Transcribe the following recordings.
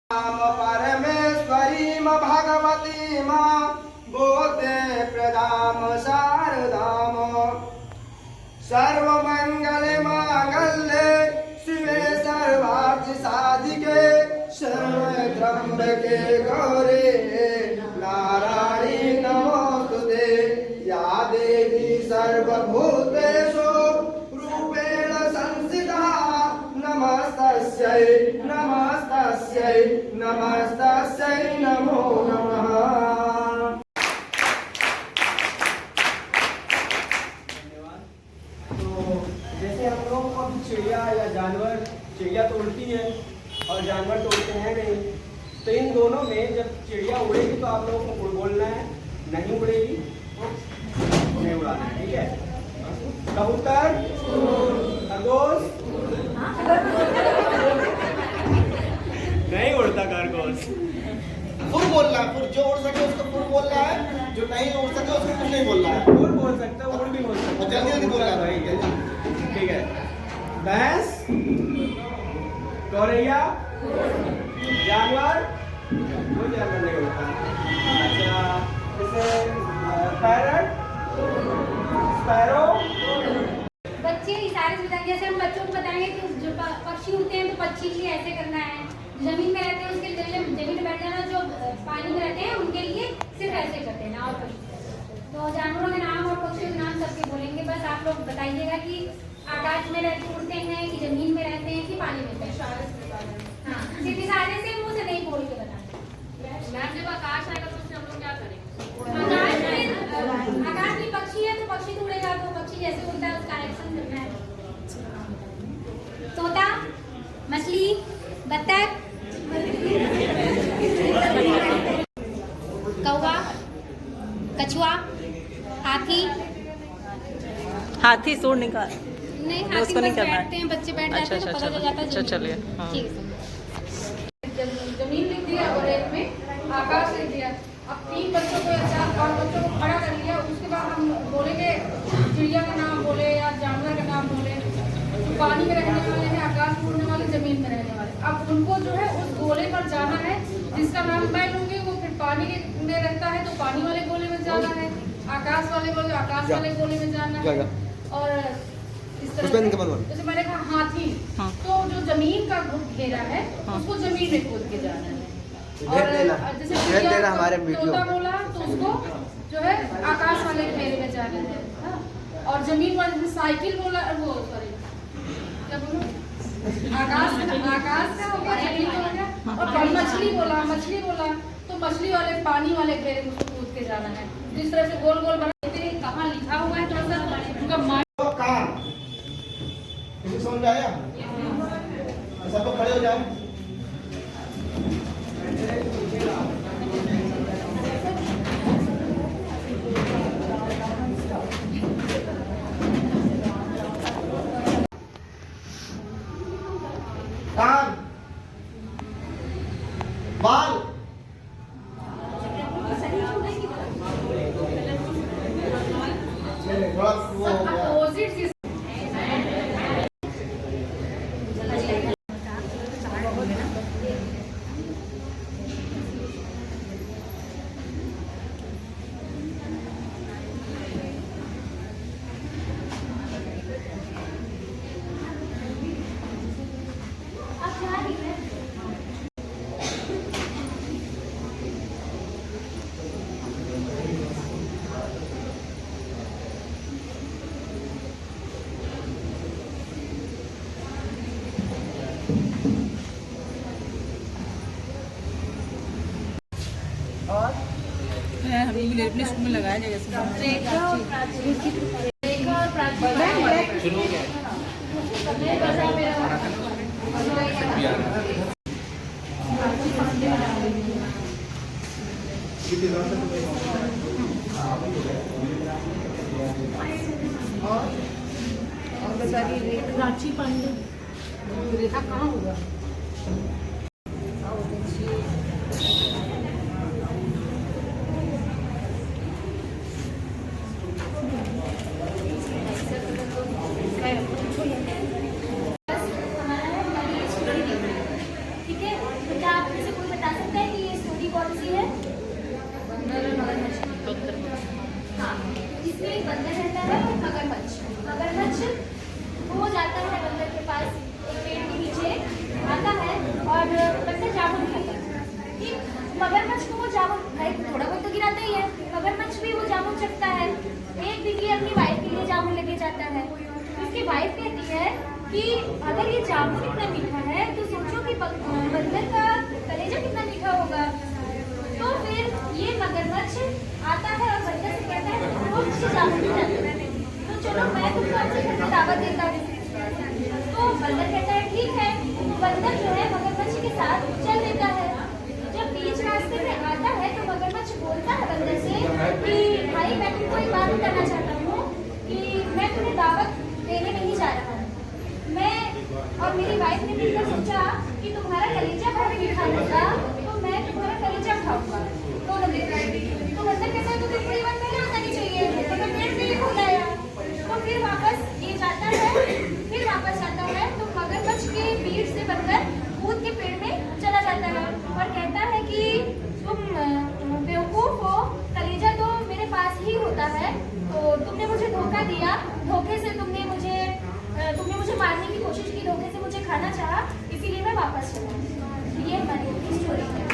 परमेश्वरीं भगवतीं बोधे प्रदाम शारदाम सर्वमंगले मांगल्ये शिवे सर्वार्थ साधिके शरण्ये त्र्यंबके गौरी नारायणी नमोस्तुते या देवी सर्वभूतेषु रूपेण संस्थिता नमस्तस्यै नमस्तस्यै नमस्तस्यै नमो नमः। चिड़िया या जानवर, चिड़िया तो उड़ती है और जानवर तो उड़ते हैं नहीं, तो इन दोनों में जब चिड़िया उड़ेगी तो आप लोगों को उड़ बोलना है, नहीं उड़ेगी तो नहीं उड़ाना है, ठीक है। कबूतर, खरगोश नहीं उड़ता, खरगोश फुल बोलना है, फुल जो उड़ सके उसको फुल बोलना है, जो नहीं उड़ सके उसको कुछ नहीं बोलना है। फुल बोल सकता है, उड़ भी बोल सकता है, जल्दी जल्दी बोलना है, ठीक है। भैंस, गौरैया, जानवर, कोई जानवर नहीं होता। अच्छा, जैसे पैरट, स्पैरो। बच्चे इशारे से बताएंगे, जैसे हम बच्चों को बताएंगे कि जो पक्षी उड़ते हैं तो पक्षी के लिए ऐसे करना है, जमीन में रहते हैं उसके लिए जमीन में बैठ जाना, जो पानी में रहते हैं उनके लिए सिर्फ ऐसे करते हैं ना। और तो जानवरों के नाम और पक्षियों के नाम सबके बोलेंगे, बस आप लोग बताइएगा कि आकाश में रहते उड़ते हैं कि जमीन में रहते हैं कि पानी में रहते हैं। हाँ, सिर्फ इशारे से, मुंह से नहीं बोल के बताना। मैम जब आकाश आएगा तो उससे हम लोग क्या करेंगे? आकाश में पक्षी है तो पक्षी तो उड़ेगा, तो पक्षी जैसे उड़ता है उसका एक्शन करना है। तोता, मछली, बत्तख, कौवा, कछुआ, हाथी। हाथी सूर निकाल नहीं, हाथी बस बैठते हैं, बच्चे बैठ जाते हैं तो पता चल जाता है। अच्छा चलिए, हाँ। ठीक है। जमीन लिख दिया और एक में आकाश लिख दिया। अब 3 बच्चों को या 4-5 बच्चों को खड़ा कर लिया, उसके बाद हम बोलेंगे चिड़िया का नाम बोले या जानवर का नाम बोले, जो पानी में रहने वाले हैं, आकाश में उड़ने वाले, जमीन में रहने वाले। अब उनको जो है उस गोले पर जाना है जिसका नाम मैं लूंगी, वो फिर पानी में रहता है तो पानी वाले गोले में जाना है, आकाश वाले गोले आकाश वाले गोले में जाना है। और इस तरह से जैसे मैंने कहा हाथी, हाँ। तो जो जमीन का घेरा है उसको जमीन में कूद के जाना है। और जैसे तोता बोला तो उसको जो है आकाश वाले घेरे में जाना है। और जमीन वाले जैसे साइकिल बोला, वो सॉरी क्या बोलूं, आकाश का हो गया, जमीन हो गया। और मछली बोला तो मछली वाले पानी वाले घेरे में उसको कूद के जाना है। जिस तरह से गोल गोल बना कहाँ लिखा हुआ है थोड़ा सा उनका समझ में आया? सब लोग खड़े हो जाओ। कान, बाल, अपोजिट अभी अपने स्कूल में लगाया जाएगा। रांची पांडे रेखा कहाँ होगा? ठीक है, तो क्या आप वो जामुन भाई थोड़ा बहुत तो गिराता ही है, मगरमच्छ भी वो जामुन चखता है। एक दिन ये अपनी वाइफ के लिए जामुन लेके जाता है। उसकी वाइफ कहती है कि अगर ये जामुन इतना मीठा है तो सोचो कि बंदर का कलेजा कितना मीठा होगा। तो फिर ये मगरमच्छ आता है और बंदर से कहता है वो मुझे जामुन नहीं लाते, तो चलो मैं तुमको अपने घर में दावत देता हूँ। तो बंदर कहता है ठीक है। बंदर जो है मगरमच्छ के साथ चल देता है। जब बीच रास्ते में आता है तो मगरमच्छ बोलता है बंदर से कि भाई मैं तुमको एक बात बताना चाहता हूँ कि मैं तुम्हें दावत देने नहीं जा रहा हूँ। मैं और मेरी वाइफ ने मिलकर सोचा कि तुम्हारा कलेजा बहुत मीठा होगा तो मैं तुम्हारा कलेजा खाऊंगा। तो बंदर कहता है तो थोड़ी बात पहले बतानी चाहिए, तो मैं पेड़ पे ही खोल आया। तो फिर वापस ये जाता है, फिर वापस आता है तो मगरमच्छ के पीठ से बंदर कूद के पेड़ में चला जाता है और कहता है कि तुम बेवकूफ हो, कलेजा तो मेरे पास ही होता है, तो तुमने मुझे धोखा दिया, धोखे से तुमने मुझे मारने की कोशिश की, धोखे से मुझे खाना चाहा, इसीलिए मैं वापस चला। ये हमारी स्टोरी है।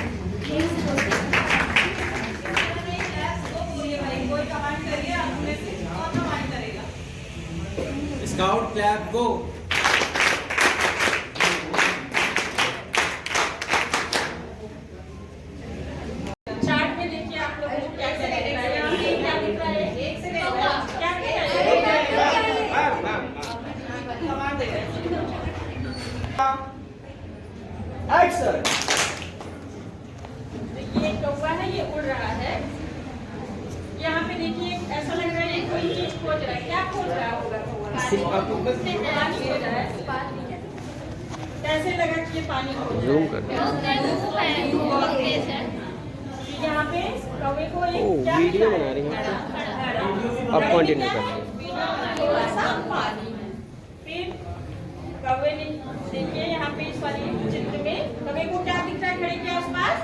स्काउट क्लैप गो। चार्ट में देखिए आप लोगों को क्या क्या दिख रहा है, यहाँ पे क्या दिख रहा है, एक से क्या एक्शन। ये कौवा है, ये उड़ रहा है। यहाँ पे देखिए ऐसा लग रहा है कोई चीज खोज रहा है। क्या खोज रहा होगा कौवा? पानी खोज रहा है। कैसे लगा कि ये पानी खोज रहा है? यहाँ पे कौवे को एक क्या वीडियो मिला बना है? रही हैं अब आप कंटिन्यू करिए। थोड़ा सा पानी। फिर कौवे ने देखिए यहाँ पे इस वाली चित्र में कौवे को क्या दिख रहा है खड़े के आसपास?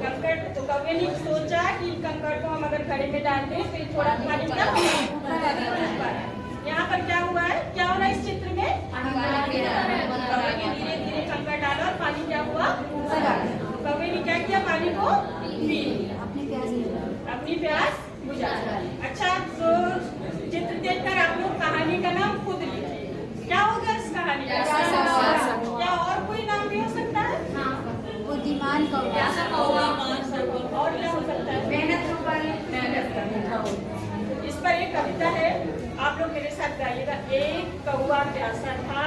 कंकड़। तो कौवे ने सोचा कि कंकड़ को हम अगर घड़े में डाल दें फिर थोड़ा पानी क्या होगा। यहाँ पर क्या हुआ है, क्या हो रहा है इस चित्र में? कौवे ने धीरे धीरे कंकड़ डाला और पानी क्या हुआ? कौवे ने क्या किया, पानी को पी लिया, अपनी प्यास बुझा। अच्छा, तो चित्र देखकर आप लोग कहानी का नाम खुद लिखिए। क्या होगा इस कहानी का? क्या और कोई नाम भी हो सकता है? बुद्धिमान कौवा, और क्या हो सकता है? मेहनत इस पर एक कविता है, आप लोग मेरे साथ गाइएगा। एक कौवा प्यासा था,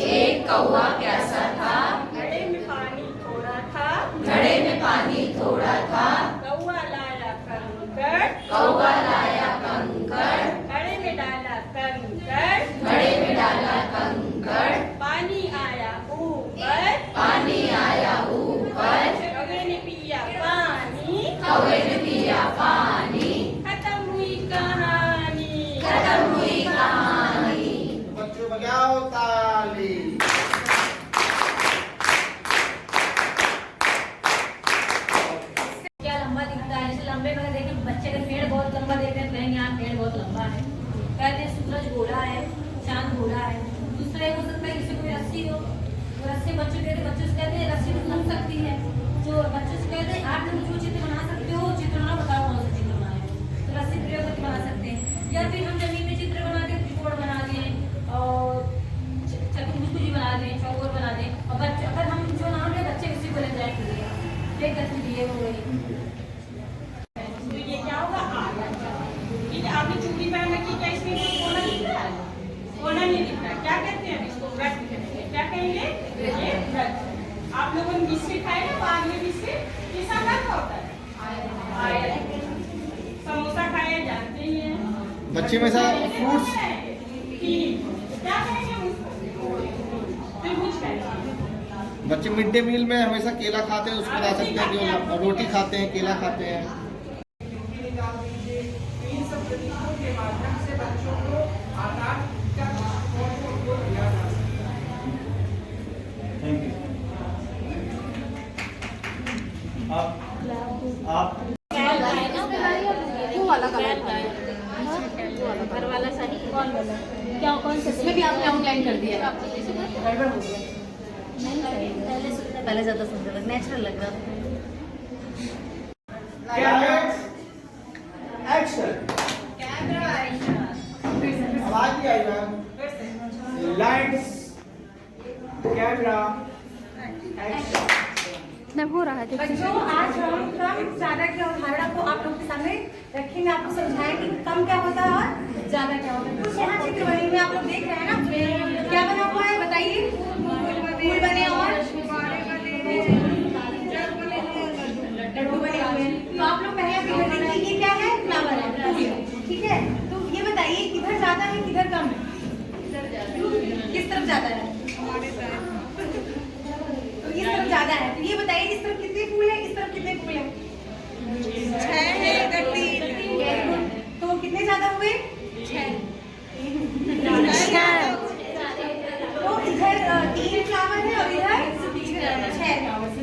एक कौवा प्यासा था, घड़े में पानी थोड़ा था, घड़े में पानी थोड़ा था, कौवा लाया कंकड़, कौवा लाया कंकड़, घड़े में डाला कंकड़, घड़े में डाला कंकड़, पानी आया ऊपर, पानी आया ऊपर, कौवे ने पिया पानी, कौवे ने पिया पानी, खत्म हुई कहानी, खत्म हुई कहानी। बच्चों बजाओ ताली। क्या लंबा दिखता है, जैसे लंबे में देखिए बच्चे का पेड़ बहुत लंबा देखते हैं, कहेंगे यहाँ पेड़ बहुत लंबा है। कहते हैं सूरज घोड़ा है, चांद घोड़ा है। दूसरा एक हो सकता है किसी कोई रस्सी हो, वो रस्सी बच्चों कहते हैं, बच्चों से कहते हैं रस्सी तो लग सकती है। जो बच्चों से कहते हैं आप जो चित्र बना सकते हो, चित्र ना बताओ कौन सा चित्र बनाए हो, तो रस्सी प्रयोग करके बना सकते हैं। या फिर हम जमीन में चित्र बना के त्रिकोण बना दें और चतुर्भुज बना दें, चौकोर बना दें, और बच्चे अगर हम जो नाम है बच्चे उसी को ले जाएंगे। एक गतिविधि हो गई। तो ये क्या होगा? आया। ठीक है, आपने चूड़ी पहन रखी, क्या इसमें कोई कोना दिख रहा है? कोना नहीं दिख रहा। क्या कहते हैं इसको? व्रत कहेंगे। क्या कहेंगे? ये व्रत। आप लोगों ने बिस्किट खाए ना, बाद में बिस्किट किस आकार का होता है? आया। समोसा खाए, जानते ही हैं। बच्चे में सा फ्रूट्स। क्या कहेंगे उसको? त्रिभुज कहेंगे। बच्चे मिड डे मील में हमेशा केला खाते हैं, उसको बता सकते हैं कि रोटी खाते हैं, केला खाते हैं। इन सब तरीकों के माध्यम से बच्चों को आकार का को दिया जा सकता है। आप वो वाला कलर घर वाला सही कौन वाला? क्या कौन सा? इसमें भी आपने आउटलाइन कर दिया, गड़बड़ हो गया। नहीं, पहले ज़्यादा सुंदर लग, नेचुरल लग रहा था। एक्शन। आवाज नहीं आई मैम। Lights camera action. हो रहा है बच्चों, आज हम कम ज्यादा की अवधारणा को आप लोगों के सामने रखेंगे, आपको समझाएं कि कम क्या होता है और ज्यादा क्या होता है। कुछ यहाँ चित्र बने हुए आप लोग देख रहे हैं ना, क्या बना हुआ है बताइए? फूल बने और लड्डू बने हुए हैं। तो आप लोग पहले फिगर देखिए, ये क्या है? फ्लावर है, ठीक है। तो ये बताइए किधर ज्यादा है किधर कम है? किस तरफ ज्यादा है? तो इस तरफ ज्यादा है। तो ये बताइए इस तरफ कितने फूल है, इस तरफ कितने फूल है? 6 है, इधर 3। तो कितने ज्यादा हुए? 6। तो इधर 3 फ्लावर है और इधर 6 फ्लावर है,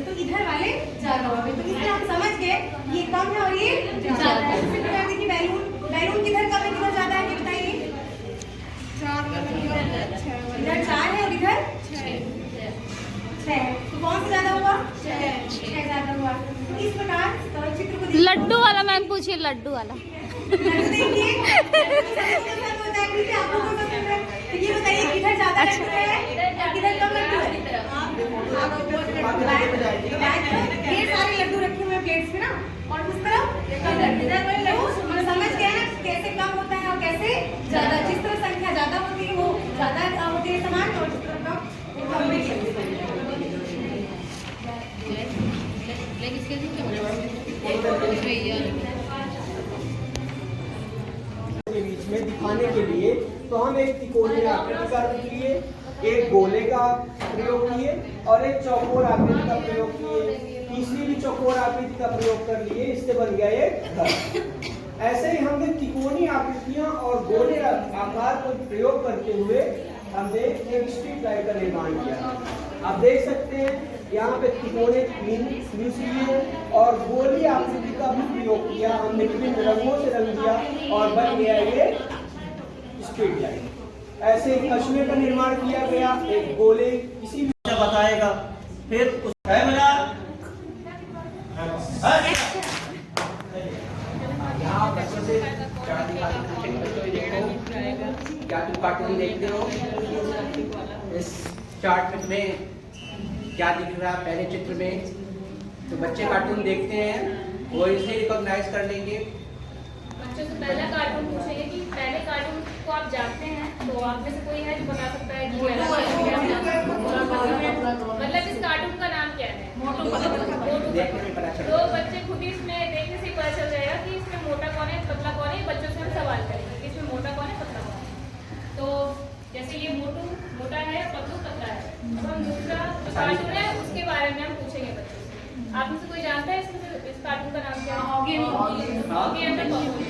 तो इधर वाले ज्यादा हुए। तो इसलिए हम समझ गए ये कम है और ये ज्यादा है। फिर देखिए बैलून किधर कम है किधर ज्यादा है, ये बताइए। इधर 4 है और इधर 6। तो कौन सा ज्यादा हुआ? 6 ज्यादा हुआ। तो इस प्रकार चित्र को लड्डू वाला मैम पूछिए, लड्डू वाला। देखिए आप लोगों को पसंद है। तो ये बताइए किधर ज्यादा लड्डू है और किधर कम लड्डू है? ढेर सारे लड्डू रखे हुए हैं प्लेट्स में ना, और उस तरफ कम लड्डू। हम समझ गए ना कैसे कम होता है और कैसे ज्यादा। जिस तरह संख्या ज्यादा होती है वो ज्यादा होते हैं सामान, और जिस तरह कम वो कम नहीं होते। के बीच में दिखाने के लिए तो हम एक तिकोनी आकृति का लिए, एक गोले का प्रयोग किए और एक चौकोर आकृति का प्रयोग किए। तीसरी भी चौकोर आकृति का प्रयोग कर लिए, इससे बन गया एक घर। ऐसे ही हमने तिकोनी आकृतियां और गोले आकार को प्रयोग करते हुए हमने एक स्ट्रीट लाइट का निर्माण किया। आप देख सकते हैं यहाँ पे तिकोने यूज किए और गोली आकृति का भी प्रयोग किया। हमने विभिन्न रंगों से रंग दिया और बन गया ये स्ट्रीट लाइट। ऐसे ही कछुए का निर्माण किया गया, एक गोले किसी भी बताएगा। फिर उस यहाँ बच्चों से क्या तुम कार्टून देखते हो? इस चार्ट में क्या दिख रहा है पहले चित्र में? तो बच्चे कार्टून देखते हैं, वो इसे रिकॉग्नाइज कर लेंगे। बच्चों से पहला कार्टून पूछेंगे कि पहले कार्टून को आप जानते हैं, तो आप में से कोई है जो बता सकता है कि मतलब इस कार्टून का नाम क्या है? देखने में पता चलेगा। तो बच्चे खुद ही इसमें देखने से पता चल जाएगा कि इसमें मोटा कौन है पतला कौन है। बच्चों से हम सवाल करेंगे कि इसमें मोटा कौन है पतला कौन है। तो जैसे ये मोटू मोटा है, पतलू पतला है। अब हम दूसरा जो कार्टून है उसके बारे में हम पूछेंगे बच्चों से। आप में से कोई जानता है इसमें इस कार्टून का नाम क्या है? Oggy and the cockroach.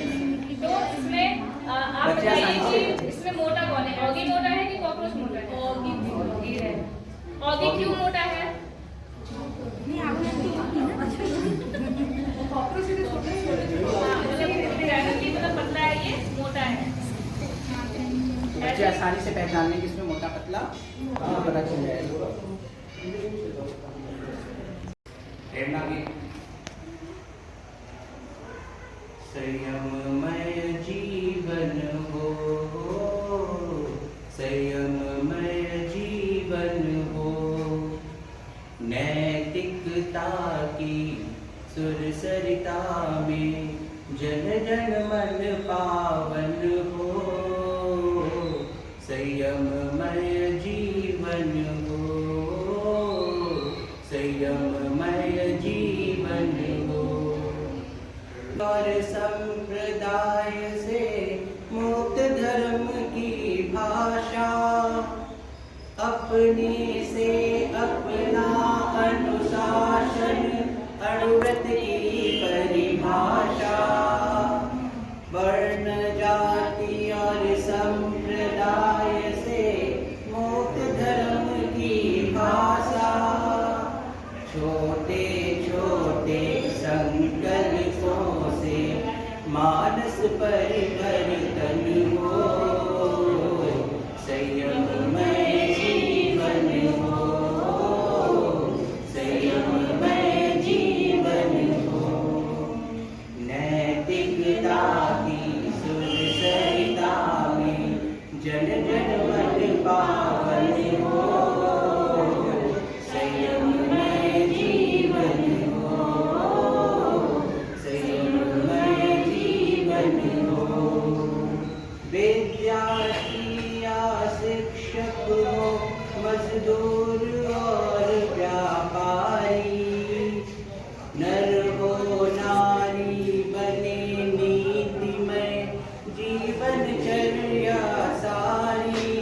तो इसमें आप बताइए कि इसमें मोटा कौन है? ऑगी मोटा है कि कॉकरोच मोटा है? ऑगी है। ऑगी क्यों मोटा है? कॉकरोच से मतलब पतला है, ये मोटा है। बच्चे आसानी से पहचान लेंगे इसमें मोटा पतला पता चल जाएगा। संयममय जीवन हो, संयममय जीवन हो, नैतिकता की सुरसरिता में जन जन मन पावन हो, संयममय जीवन हो, संयममय जीवन हो। और संप्रदाय से मुक्त धर्म की भाषा, अपने से अपना अनुशासन, अणुव्रत की परिभाषा, वर्ण जाति और संप्रदाय से मुक्त धर्म की भाषा, छोटे छोटे संकल्पों से मानस परिवर्तन हो, संयममय जीवन हो, संयममय जीवन हो। नर हो नारी बने नीतिमय जीवनचर्या सारी।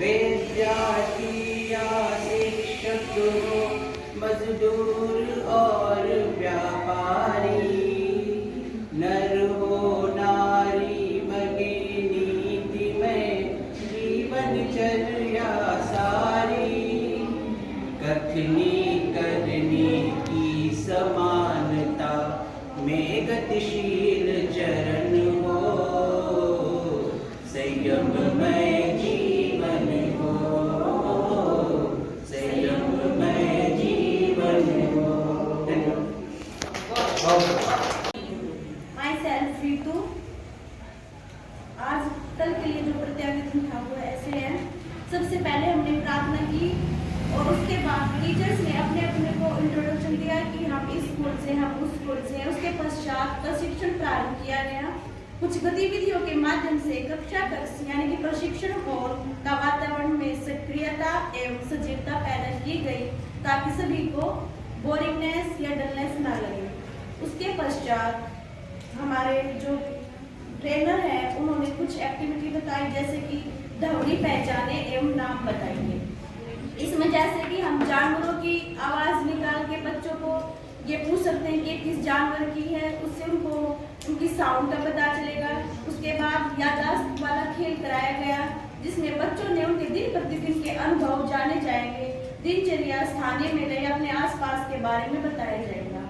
विद्यार्थी या शिक्षक हो मजदूर और व्यापारी। नर हो नारी बने नीतिमय जीवनचर्या सारी। कथनी करनी की समानता में गतिशील चरण हो। संयममय जीवन हो, संयममय जीवन हो। My self Ritu. आज कल के लिए जो प्रत्यागत था वो ऐसे है। सबसे पहले हमने प्रार्थना की और उसके बाद टीचर्स ने अपने अपने को इंट्रोडक्शन दिया कि हम इस स्कूल से, हम उस स्कूल से। उसके पश्चात प्रशिक्षण प्रारंभ किया गया। कुछ गतिविधियों के माध्यम से कक्षा कक्ष यानी कि प्रशिक्षण हॉल का वातावरण में सक्रियता एवं सजीवता पैदा की गई ताकि सभी को बोरिंगनेस या डलनेस ना लगे। उसके पश्चात हमारे जो ट्रेनर हैं उन्होंने कुछ एक्टिविटी बताई, जैसे कि ध्वनि पहचाने एवं नाम बताइए। इसमें जैसे कि हम जानवरों की आवाज़ निकाल के बच्चों को ये पूछ सकते हैं कि किस जानवर की है, उससे उनको उनकी साउंड का पता चलेगा। उसके बाद याददाश्त वाला खेल कराया गया जिसमें बच्चों ने उनके दिन प्रतिदिन के अनुभव जाने जाएंगे। दिनचर्या, स्थानीय मेले या अपने आसपास के बारे में बताया जाएगा।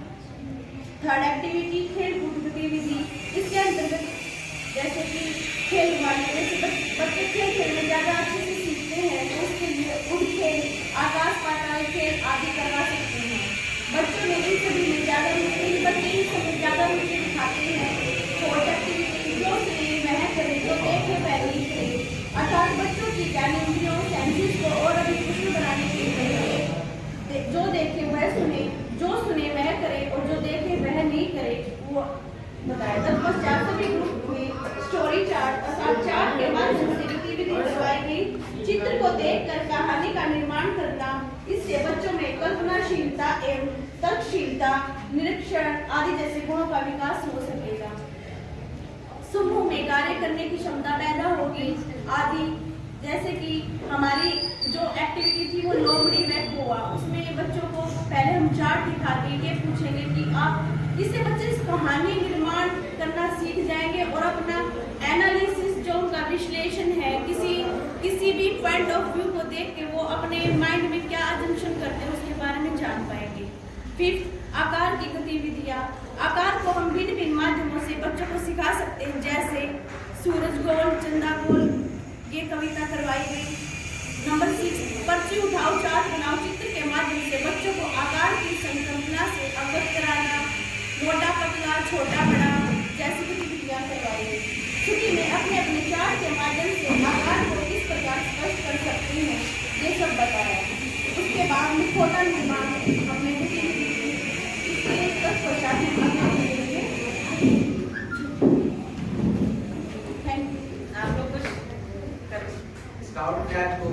थर्ड एक्टिविटी खेल कूद गतिविधि। इसके अंतर्गत जैसे कि खेल वाले बच्चे खेल खेल में ज़्यादा अच्छे से सीखते हैं तो उसके लिए उड़ खेल, आकाश पाताल खेल आदि करवा सकते हैं। बच्चों ने इन सभी में ज़्यादा बच्चे इन सब में ज़्यादा रुचि दिखाते हैं। फोर्थ एक्टिविटी जो सुने वह करे, जो देखे वह नहीं करे, अर्थात बच्चों की ज्ञानेंद्रियों सेंसेस को और अधिक कुशल बनाने के लिए जो देखे वह सुने, जो सुने वह करे और जो देखे वह नहीं करे वो बताया। तत्पश्चात सभी ग्रुप में स्टोरी चार्ट अर्थात चार्ट के माध्यम से गतिविधि करवाई गई। चित्र को देखकर कहानी का निर्माण करना, इससे बच्चों में कल्पनाशीलता एवं तर्कशीलता, निरीक्षण आदि जैसे गुणों का विकास हो सकेगा। समूह में कार्य करने की क्षमता पैदा होगी आदि। जैसे कि हमारी जो एक्टिविटी थी वो लोमड़ी वेब हुआ, उसमें बच्चों को पहले हम चार्ट दिखा के ये पूछेंगे कि आप, इससे बच्चे इस कहानी निर्माण करना सीख जाएंगे और अपना एनालिसिस जो उनका विश्लेषण है किसी भी पॉइंट ऑफ व्यू को देख के वो अपने माइंड में क्या अजम्पशन करते हैं उसके बारे में जान पाएंगे। फिफ्थ, आकार की गतिविधियाँ। आकार को हम भिन्न भिन्न माध्यमों से बच्चों को सिखा सकते हैं, जैसे सूरज गोल, चंदा गोल, ये कविता करवाई गई। नंबर 6, पर्ची उठाओ, चार्ट बनाओ। चित्र के माध्यम से बच्चों को आकार की संकल्पना से अवगत कराना, मोटा पतला, छोटा बड़ा जैसी गतिविधियाँ करवाई गई। छुट्टी में अपने अपने चार्ट के माध्यम से आकार को किस प्रकार स्पष्ट कर सकते हैं ये सब बताया। उसके बाद मुखौटा निर्माण हमने गतिविधि की। इसके तत्पश्चात थैंक यू। आप लोग कुछ स्काउट कैट को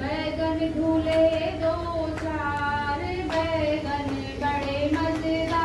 बैगन धुले 2-4 बैगन बड़े मजेदार।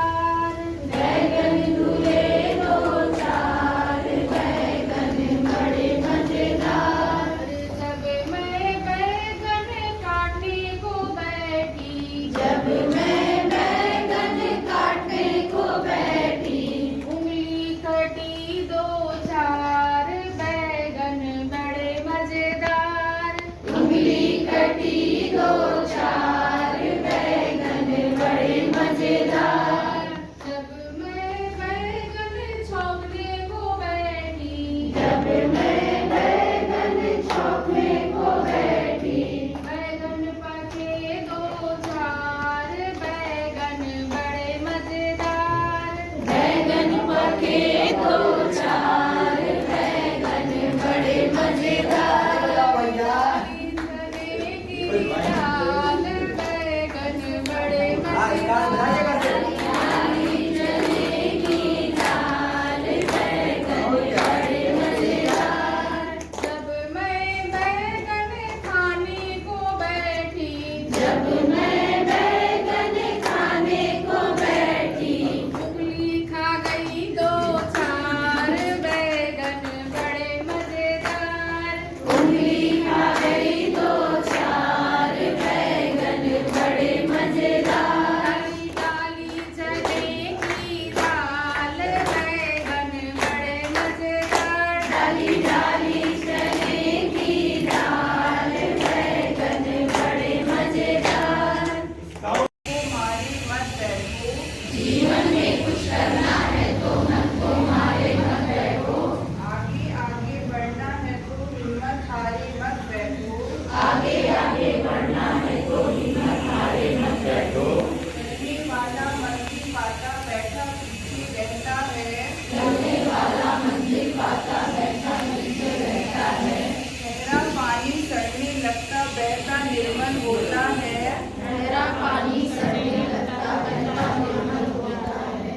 पाता बैठा मिलते रहता है। गहरा पानी सड़ने लगता बहता निर्मल होता है। गहरा पानी सड़ने लगता बहता निर्मल होता है।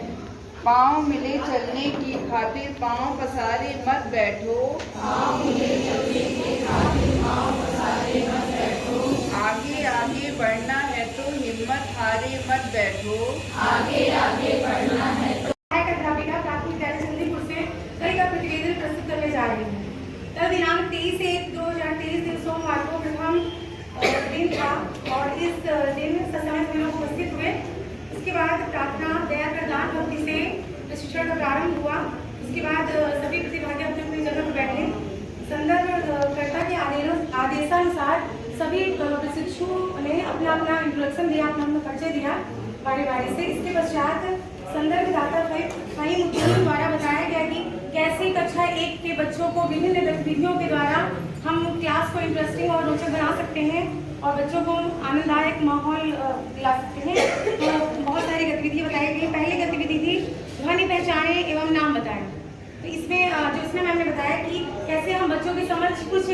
पाँव मिले चलने की खातिर पाँव पसारे मत बैठो। पाँव मिले चलने की खातिर पाँव पसारे मत बैठो। आगे आगे बढ़ना है तो हिम्मत हारे मत बैठो। आगे आगे बढ़ना है तो अध्यापिका प्राथमिक विद्यालय चंदीपुर से कई का प्रतिवेदन प्रस्तुत करने जा रही हूँ। कल दिनांक 23/1/2023 दिन सोमवार को प्रथम दिन था और इस दिन सत्संग में लोग उपस्थित हुए। उसके बाद प्रार्थना दया प्रदान भक्ति से प्रशिक्षण का प्रारंभ हुआ। उसके बाद सभी प्रतिभागी अपनी अपनी जगह पर बैठे। संदर्भकर्ता के आदेशानुसार सभी प्रशिक्षुओं ने अपना अपना इंट्रोडक्शन दिया, अपना अपना परिचय दिया बारी बारी से। इसके पश्चात संदर्भदाता फहीम उद्दीन द्वारा बताया गया कि कैसे कक्षा 1 के बच्चों को विभिन्न गतिविधियों के द्वारा हम क्लास को इंटरेस्टिंग और रोचक बना सकते हैं और बच्चों को आनंददायक माहौल दिला सकते हैं। तो बहुत सारी गतिविधि बताई गई। पहली गतिविधि थी ध्वनि पहचाने एवं नाम बताएं। तो इसमें ज्योत्सना मैम ने बताया कि कैसे हम बच्चों के समझ कुछ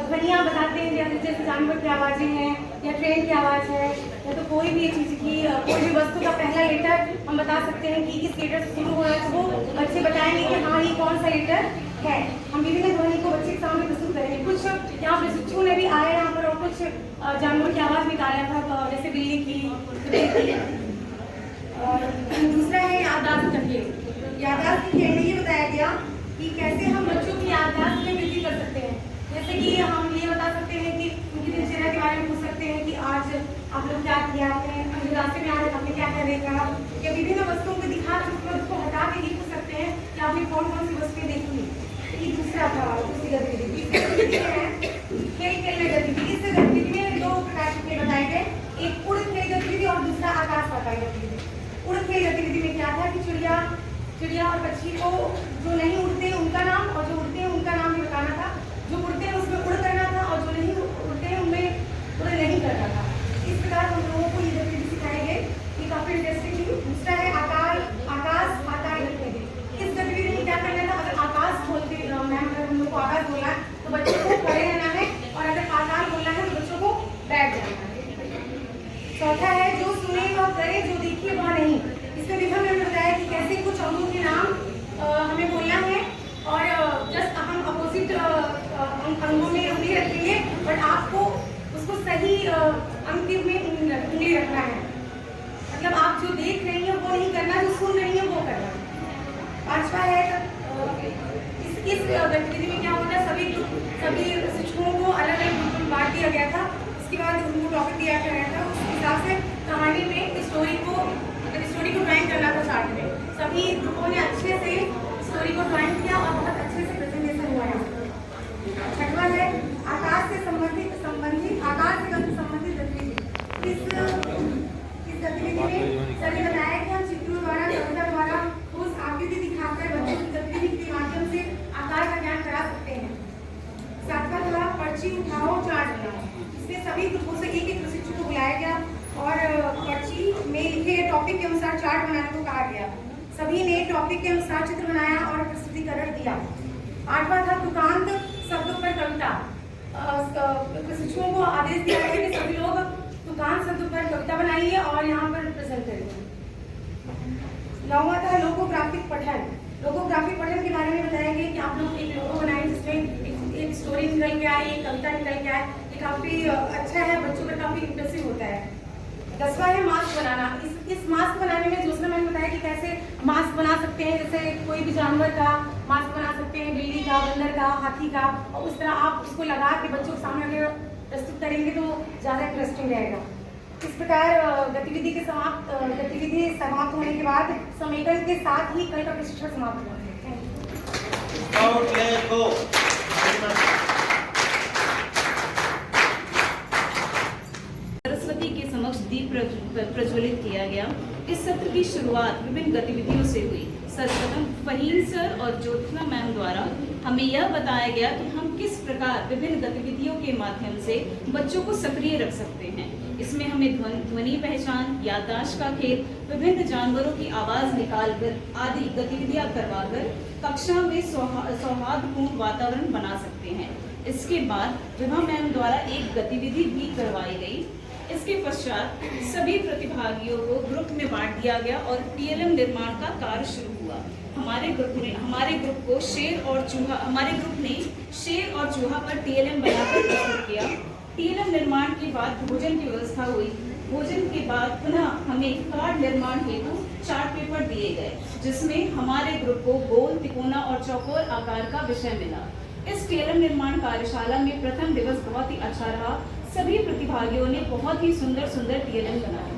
ध्वनियाँ बताते हैं, जैसे जानवर की आवाज़ें हैं या ट्रेन की आवाज़ है या तो कोई भी चीज़ की कोई भी वस्तु का पहला लेटर हम बता सकते हैं कि इस लेटर से शुरू हो रहा है। तो वो बच्चे बताएंगे कि हाँ ये कौन सा लेटर है। हम विभिन्न ध्वनि को बच्चे के सामने प्रस्तुत करेंगे। कुछ यहाँ प्रशिक्षु ने भी आए यहाँ पर और कुछ जानवर की आवाज़ निकाला था, जैसे बिल्ली की। दूसरा है याददाश्त का खेल। याददाश्त के खेल में ये बताया गया कि कैसे हम बच्चों की याददाश्त में वृद्धि कर सकते हैं। जैसे कि हम ये बता सकते हैं कि उनकी दिनचर्या के बारे में पूछ सकते हैं कि आज आप लोग क्या किया, आपने रास्ते में आज आपने क्या क्या देखा, या विभिन्न वस्तुओं को दिखा कर उसको हटा के ये पूछ सकते हैं कि आपने कौन कौन सी वस्तुएं देखी। ये दूसरा था दूसरी गतिविधि। खेल खेलने गतिविधि। इस गतिविधि में 2 प्रकार के खेल बताए गए, एक उड़ खेल गतिविधि और दूसरा आकाश पाताल गतिविधि। उड़ खेल गतिविधि में क्या था कि चिड़िया और पक्षी को जो नहीं उड़ते उनका नाम और जो उड़ते हैं उनका नाम भी बताना था। जो उड़ते हैं उसमें उड़ करना था और जो नहीं उड़ते हैं उनमें उड़ नहीं करना था। इस प्रकार हम लोगों को ये गतिविधि सिखाई गई। ये काफी इंटरेस्टिंग थी। दूसरा है आकाश पाताल गतिविधि। इस गतिविधि में क्या करना था, अगर आकाश बोलते मैम अगर हम लोग को आकाश बोलना है तो बच्चों को खड़े रहना है और अगर पाताल बोलना है तो बच्चों को बैठ जाना है। चौथा है जो सुने वह करे, जो देखिए वह नहीं। इसमें भी हमने बताया कि कैसे कुछ अंगों के नाम हमें बोलना है और जस्ट हम अपोजिट अंगों में उंगली रखेंगे बट आपको उसको सही अंक में उंगली रखना है। मतलब आप जो देख रही हैं वो नहीं करना, जो सुन रही हैं वो करना। पांचवा है इस गतिविधि में क्या होता है, सभी शिक्षकों को अलग अलग ग्रुप में बांट दिया गया था। उसके बाद उनको टॉपिक दिया गया था, उस हिसाब से कहानी में स्टोरी को ड्राइंग करना था। चार्ट में सभी ग्रुपों ने अच्छे से स्टोरी को ड्राइंग किया और बहुत अच्छे से प्रेजेंटेशन हुआ है। छठवां है आकाश से संबंधित गतिविधि। इस गतिविधि में सर ने बताया कि हम चित्रों द्वारा कविता द्वारा उस आकृति दिखाकर बच्चों की गतिविधि के माध्यम से आकार का ज्ञान करा सकते हैं। सातवां था पर्ची उठाओ चार्ट बनाओ। इसमें सभी ग्रुपों से एक प्रशिक्षु को बुलाया गया और पर्ची में लिखे गए टॉपिक के अनुसार चार्ट बनाने को कहा गया। सभी ने टॉपिक के अनुसार चित्र बनाया और प्रस्तुतिकरण दिया। 8वां था तुकांत शब्दों पर कविता। प्रशिक्षुओं को आदेश दिया गया कि सभी लोग तुकांत शब्दों पर कविता बनाइए और यहाँ पर प्रेजेंट करिए। 9वां था लोगोग्राफिक पठन। लोगोग्राफिक पठन के बारे में बताया गया कि आप लोग एक लोगो बनाए जिसमें एक स्टोरी निकल के आए, एक कविता निकल के आए। ये काफी अच्छा है, बच्चों पर काफी इंप्रेसिव होता है। 10वां है मास्क बनाना। इस मास्क बनाने में ज्योत्सना मैम बताया कि कैसे मास्क बना सकते हैं। जैसे कोई भी जानवर का मास्क बना सकते हैं, बिल्ली का, बंदर का, हाथी का, और उस तरह आप उसको लगा के बच्चों के सामने अगर प्रस्तुत करेंगे तो ज़्यादा इंटरेस्टिंग रहेगा। इस प्रकार गतिविधि समाप्त होने के बाद समेकन के साथ ही कल का प्रशिक्षण समाप्त हुआ। सरस्वती के समक्ष दीप प्रज्वलित किया गया। इस सत्र की शुरुआत विभिन्न गतिविधियों से हुई। सर्वप्रथम फहीम सर और ज्योत्सना मैम द्वारा हमें यह बताया गया कि हम किस प्रकार विभिन्न गतिविधियों के माध्यम से बच्चों को सक्रिय रख सकते हैं। इसमें हमें ध्वनि पहचान, याददाश्त का खेल, विभिन्न जानवरों की आवाज़ निकालकर आदि गतिविधियां करवाकर कक्षा में सौहार्दपूर्ण वातावरण बना सकते हैं। इसके बाद विभा मैम द्वारा एक गतिविधि भी करवाई गई। इसके पश्चात सभी प्रतिभागियों को ग्रुप में बांट दिया गया और टीएलएम निर्माण का कार्य शुरू हुआ। हमारे ग्रुप ने शेर और चूहा पर टीएलएम बनाकर प्रस्तुत किया। टीएलएम निर्माण के बाद भोजन की व्यवस्था हुई। भोजन के बाद पुनः हमें कार्ड निर्माण हेतु चार्ट पेपर दिए गए, जिसमें हमारे ग्रुप को गोल, तिकोना और चौकोर आकार का विषय मिला। इस टीएलएम निर्माण कार्यशाला में प्रथम दिवस बहुत ही अच्छा रहा। सभी प्रतिभागियों ने बहुत ही सुंदर सुंदर टीएलएम बनाए।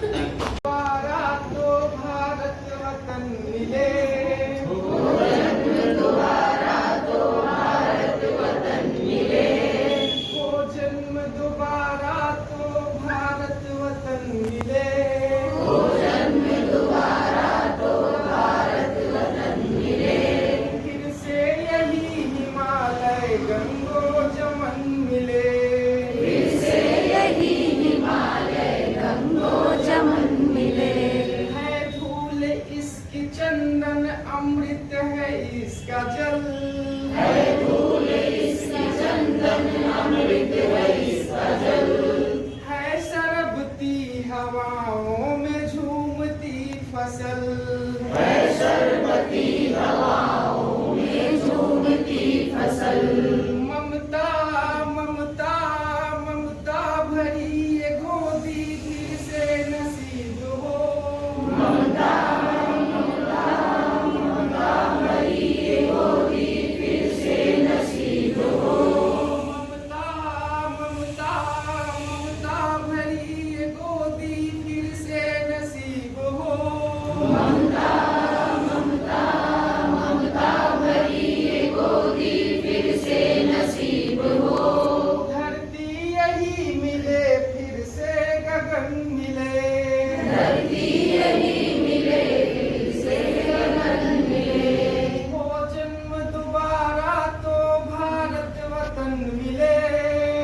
दोबारा तो भारत वतन मिले, दोबारा तो भारत वतन मिले, हो जन्म दोबारा तो भारत वतन मिले, हो जन्म दोबारा तो भारत वतन मिले, फिर से यही हिमालय गंगो जमन मिले, फिर से यही हिमालय गंगो जमन मिले, है धूल इसकी चंदन, अमृत है इसका जल, है धूल इसकी चंदन, अमृत है इसका जल, है शरबती हवाओं में झूमती फसल, है शरबती हवाओं में झूमती फसल, ममता ममता ममता भरी ये गोदी फिर से नसीब हो, ममता ममता ममता भरी ये गोदी फिर से नसीब हो, ममता ममता ममता भरी ये गोदी फिर से नसीब हो, ममता ममता ममता भरी ये गोदी फिर से नसीब हो, धरती यही मिले फिर से गगन मिले, धरती यही मिले फिर से गगन मिले, हो जन्म दोबारा तो भारत वतन मिले,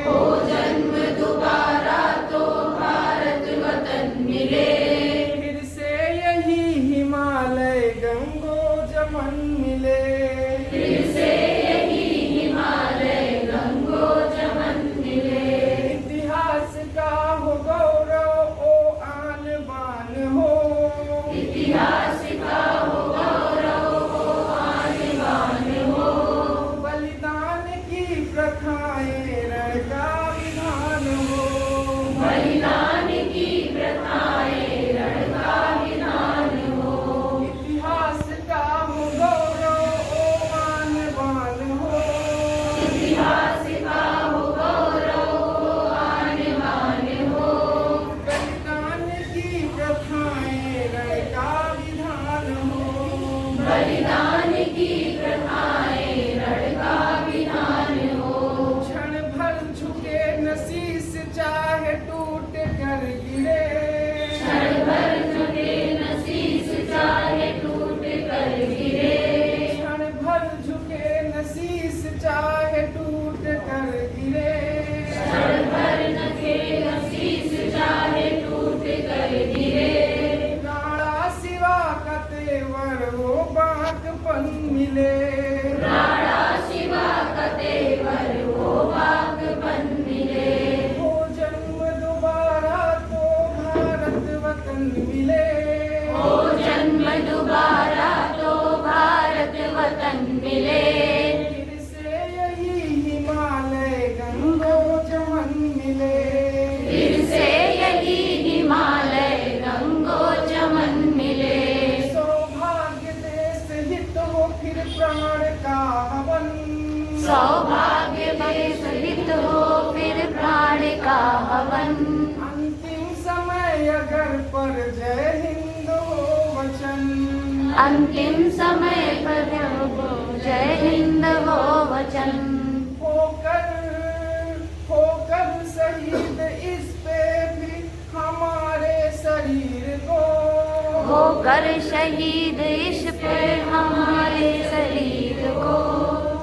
हो जन्म दोबारा तो भारत वतन मिले, फिर से यही हिमालय गंगो जमन मिले, फिर से यही हिमालय गंगो जमन मिले, इतिहास का हो गौरव ओ आन बान हो, इतिहास का हो गौरव हो आन बान हो, बलिदान की प्रथाएं रण का विधान हो, बलिदान की प्रथाएं रण का विधान हो, इतिहास का हो गौरव ओ आन बान हो, इतिहास का हो गौरव हो आन बान हो, बलिदान की प्रथाएं रण का विधान हो, बलिदान की प्रथाएं रण का विधान हो, क्षण भर झुके नसीस चाहे टूट कर गिरे, क्षण भर झुके नसीस चाहे टूट कर गिरे, क्षण भर झुके नसीस चाहे टूट कर गिरे, क्षण भर झुके नसीस चाहे टूट कर गिरे, राणा शिवा का तेवर वो बाकपन मिले, राणा शिवा का तेवर वो बागपन मिले, हो जन्म दोबारा तो भारत वतन मिले, हो जन्म दोबारा तो भारत वतन मिले, फिर से यही हिमालय गंगो जमन मिले, फिर से यही हिमालय गंगो जमन मिले, सौभाग्य देश हित हो फिर प्राण का हवन, सौभाग्य देश हित हो फिर प्राण का हवन, अंतिम समय अगर पर जय हिंद हो वचन, अंतिम समय पर हो जय हिंद हो वचन, होकर शहीद इस पे भी हमारे शरीर को, होकर शहीद इस पे हमारे शरीर को,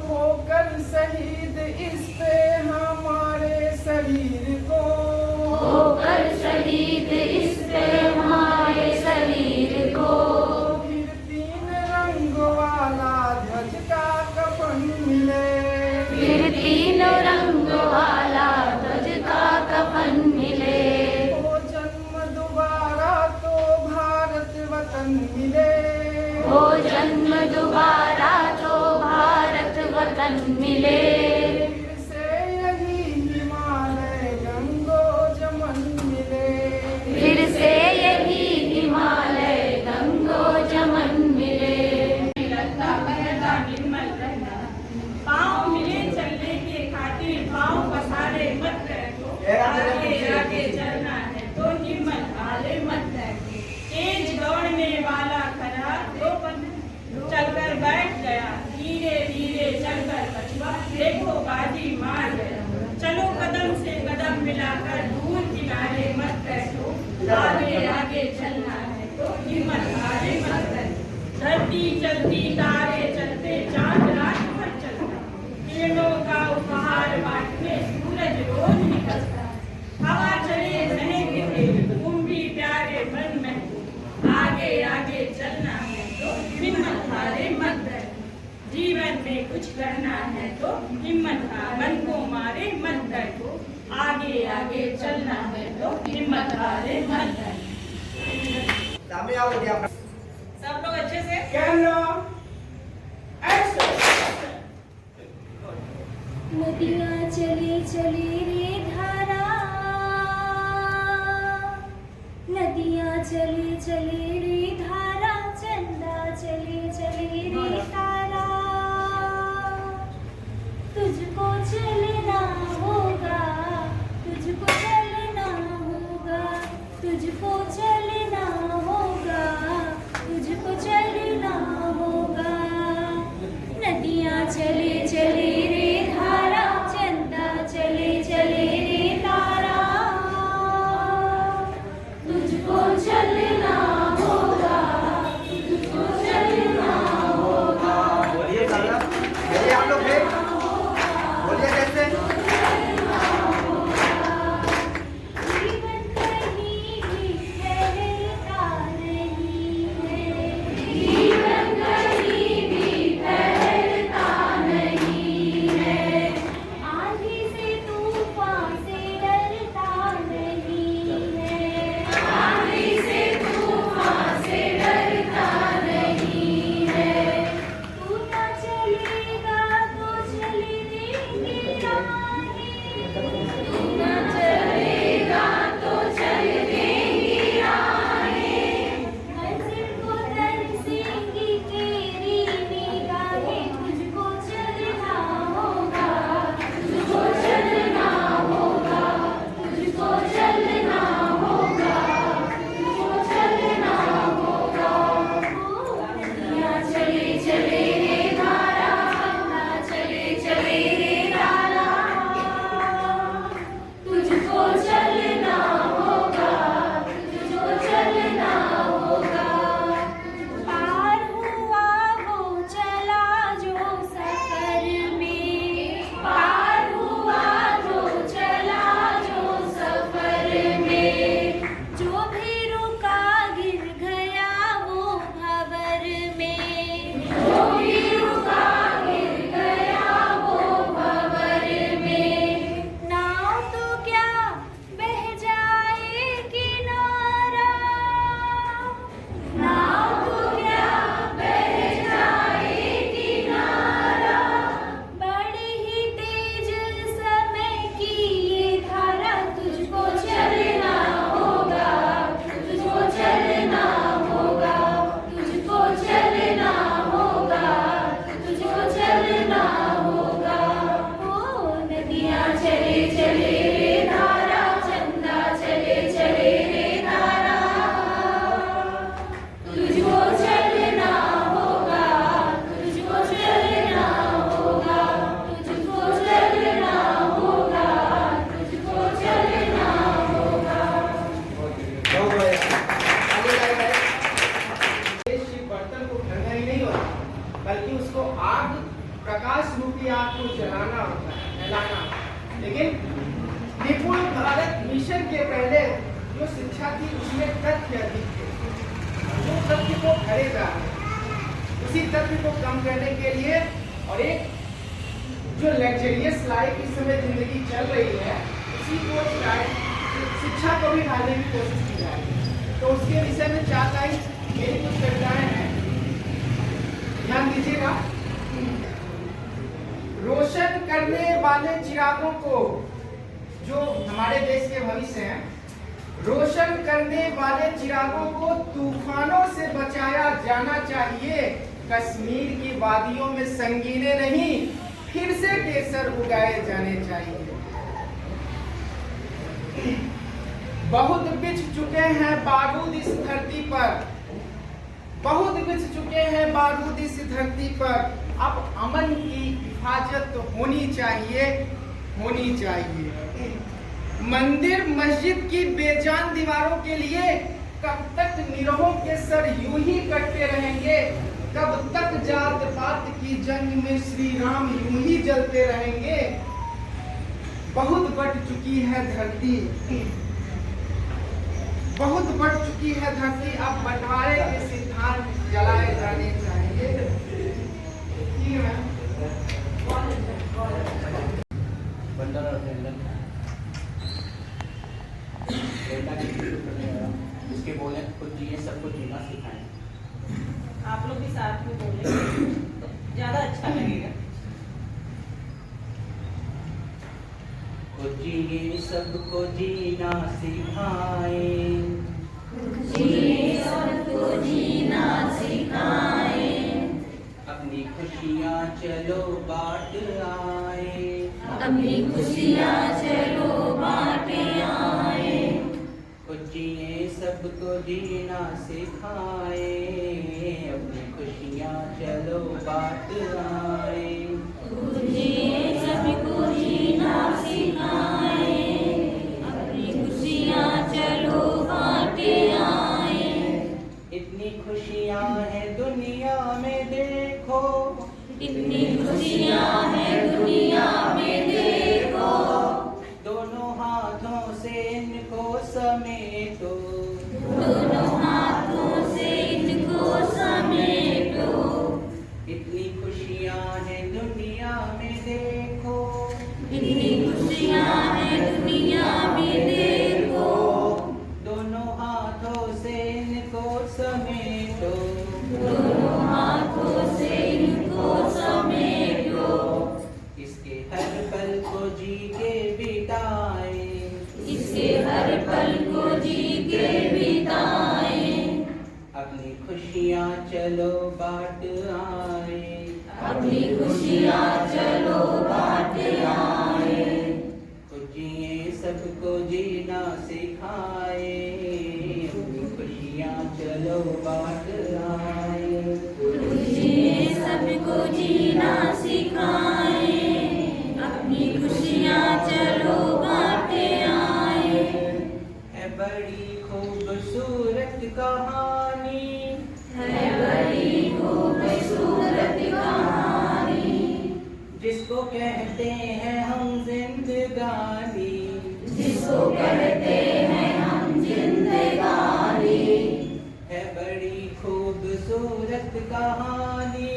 होकर शहीद इस पे हमारे शरीर को, होकर हो जन्म दोबारा तो भारत वतन मिले। फिर से यही हिमालय गंगो जमन मिले। फिर से यही हिमालय गंगो जमन मिले। पाँव मिले चलने के खातिर पाँव पसारे मत रखो, आगे आगे चलना है तो हिम्मत हारे मत रखो। तेज दौड़ने वाला खड़ा दो चलकर बैठ गया, धीरे धीरे चलकर कछुआ देखो बाजी मार गया। चलो कदम से कदम मिलाकर दूर किनारे मत बैठो, आगे आगे चलना है तो हिम्मत हारे मत रखो। धरती चलती तारे चलते चांद रात भर चलता, किरणों का उपहार बांटने सूरज रोज निकलता। हवा चले रहेंगे तुम भी प्यारे मन में, आगे आगे चलना है तो हिम्मत हारे मत रखो। जीवन में कुछ करना है तो हिम्मत हार मन को मारे मत रखो, आगे आगे चलना है तो हिम्मत हारे मत रखो। सब लोग अच्छे से कैमरा एक्शन। नदियाँ चली चली रे धारा, नदियाँ चली चली रे धारा, चंदा चली चली रे तारा। तुझको चलना होगा, तुझको चलना होगा, तुझको चलना होगा, तुझको चलना होगा। नदियाँ चले चले रे धारा, चंदा चले चले रे तारा। तुझको चलना होगा, तुझको चलना होगा। बोलिए गाना, बोलिए आप लोग फिर, बोलिए कैसे? जीवन कहीं भी ठहरता नहीं है, जीवन कहीं भी ठहरता नहीं है। आंधी से तूफान से डरता नहीं है, आंधी से तूफान से डरता नहीं है। तू ना चलेगा तो चल देंगे राहें, तू ना चलेगा तो चल देंगी राहें। मंजिल को तरसेंगी तेरी निगाहें, तुझको चलना होगा, तुझको चलना होगा, तुझको चलना होगा, तुझको चलना होगा। नदियाँ चले चले रे धारा, चंदा चले चले रे तारा। तुझको चलना होगा, तुझको चलना होगा। पार हुआ वो चला जो सफर में, पार हुआ जो चला जो सफर में। जो भी रुका गिर गया वो भंवर में, जो भी रुका गिर गया वो भंवर में। नाव तो क्या बह जाए किनारा, नाव तो क्या बह जाए किनारा। बड़ी ही तेज समय की ये धारा, तुझको चलना होगा, तुझको चलना होगा, तुझको चलना होगा, तुझको चलना होगा। ओ नदियाँ चले चले रे धारा, चंदा चले चले रे तारा। तुझको चलना होगा, तुझको चलना होगा, तुझको चलना होगा, तुझको चलना होगा। शिव बर्तन को ठंडा ही नहीं होता, बल्कि उसको आग, प्रकाश रूपी आग को जलाना होता है, जलाना। लेकिन विपुल भारत मिशन के पहले जो शिक्षा थी उसमें तथ्य अधिक थे, जो तथ्य को भरेगा उसी तथ्य को कम करने के लिए और एक जो लग्जरियस लाइफ इस समय जिंदगी चल रही है उसी को शिक्षा को भी ढालने की कोशिश की जाए। तो उसके विषय में 4 लाइन मेरी कुछ कविताएं हैं। ध्यान दीजिएगा। रोशन करने वाले चिरागों को, जो हमारे देश के भविष्य हैं, रोशन करने वाले चिरागों को तूफानों से बचाया जाना चाहिए। कश्मीर की वादियों में संगीने नहीं, फिर से केसर उगाए जाने चाहिए। बहुत बिछ चुके हैं बारूद इस धरती पर, बहुत बिछ चुके हैं बारूद इस धरती पर। अब अमन की हिफाजत होनी चाहिए, होनी चाहिए। मंदिर मस्जिद की बेजान दीवारों के लिए कब तक निरहों के सर यूं ही कटते रहेंगे? कब तक जात पात की जंग में श्री राम यूं ही जलते रहेंगे? बहुत बढ़ चुकी है धरती, बहुत बढ़ चुकी है धरती। अब बंटवारे के सिद्धांत जलाए जाने चाहिए। ठीक है इसके बोले खुद जिए सबको जीना सिखाएं। आप लोग भी साथ में बोले, ज्यादा अच्छा लगेगा। खुद जिए सबको जीना सिखाएं, सबको जीना सिखाए, अपनी खुशियाँ चलो बांट आए, अपनी खुशियाँ चलो बांट आए। खुद जिए सबको जीना सिखाए, अपनी खुशियाँ चलो बांट आए। जिए सबको जीना सिखाए, अपनी खुशियाँ चलो बांट आए। इतनी खुशियाँ हैं दुनिया में देखो, इतनी खुशियाँ हैं दुनिया में देखो, दोनों हाथों से इनको समेटो, दोनों हाथों से इनको समेटो। इतनी खुशियाँ हैं दुनिया में देखो, इतनी खुशियाँ हैं दुनिया में देखो, दोनों हाथों से इनको समेटो, दोनों हाथों से इनको समेटो। इसके हर पल को जी के बिताए, इसके हर पल को जी के बिताए। अपनी खुशियाँ चलो बांट आए, अपनी खुशियाँ चलो बांट आए। खुद जिए सबको जीना सिखाए, अपनी खुशियाँ चलो बांट आए। जिए सबको जीना सिखाए, अपनी खुशियाँ चलो बांट आए। है बड़ी खूबसूरत कहानी, है बड़ी खूबसूरत कहानी, जिसको कहते हैं हम जिंदगानी, जिसको कहते हैं हम जिंदगानी। है बड़ी खूबसूरत कहानी,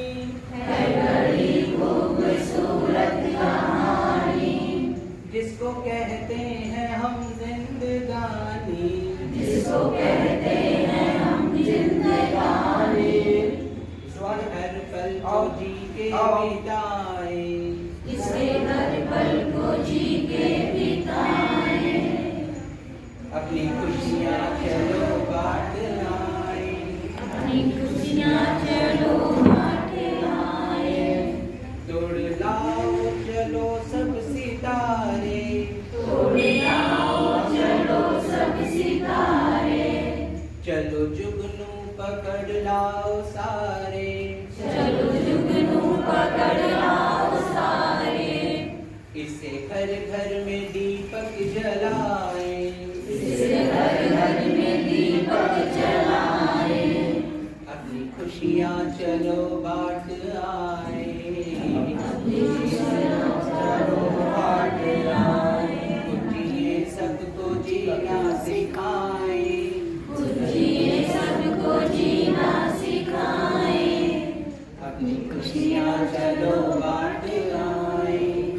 है बड़ी खूबसूरत कहानी, जिसको कहते हैं हम जिंदगानी, जिसको कहते हैं हम जिंदगानी। स्वर हर पल को जी के बिताए, इसके हर पल को जी के बिताए। अपनी खुशियाँ चलो बांट आए, अपनी खुशियाँ चलो बांट आए। तोड़ लाओ चलो सब सितारे, तोड़ लाओ चलो सब सितारे, चलो जुगनू पकड़ लाओ सारे, चलो जुगनू पकड़ लाओ सारे। इससे घर घर में दीपक जलाए, इससे घर घर में दीपक जलाए। अपनी खुशियाँ चलो बांट आए, अपनी खुशियाँ चलो बांट आए। खुद जिए सबको जीना सिखाए, खुद जिए सबको जीना सिखाए। अपनी खुशियाँ चलो बांट आए,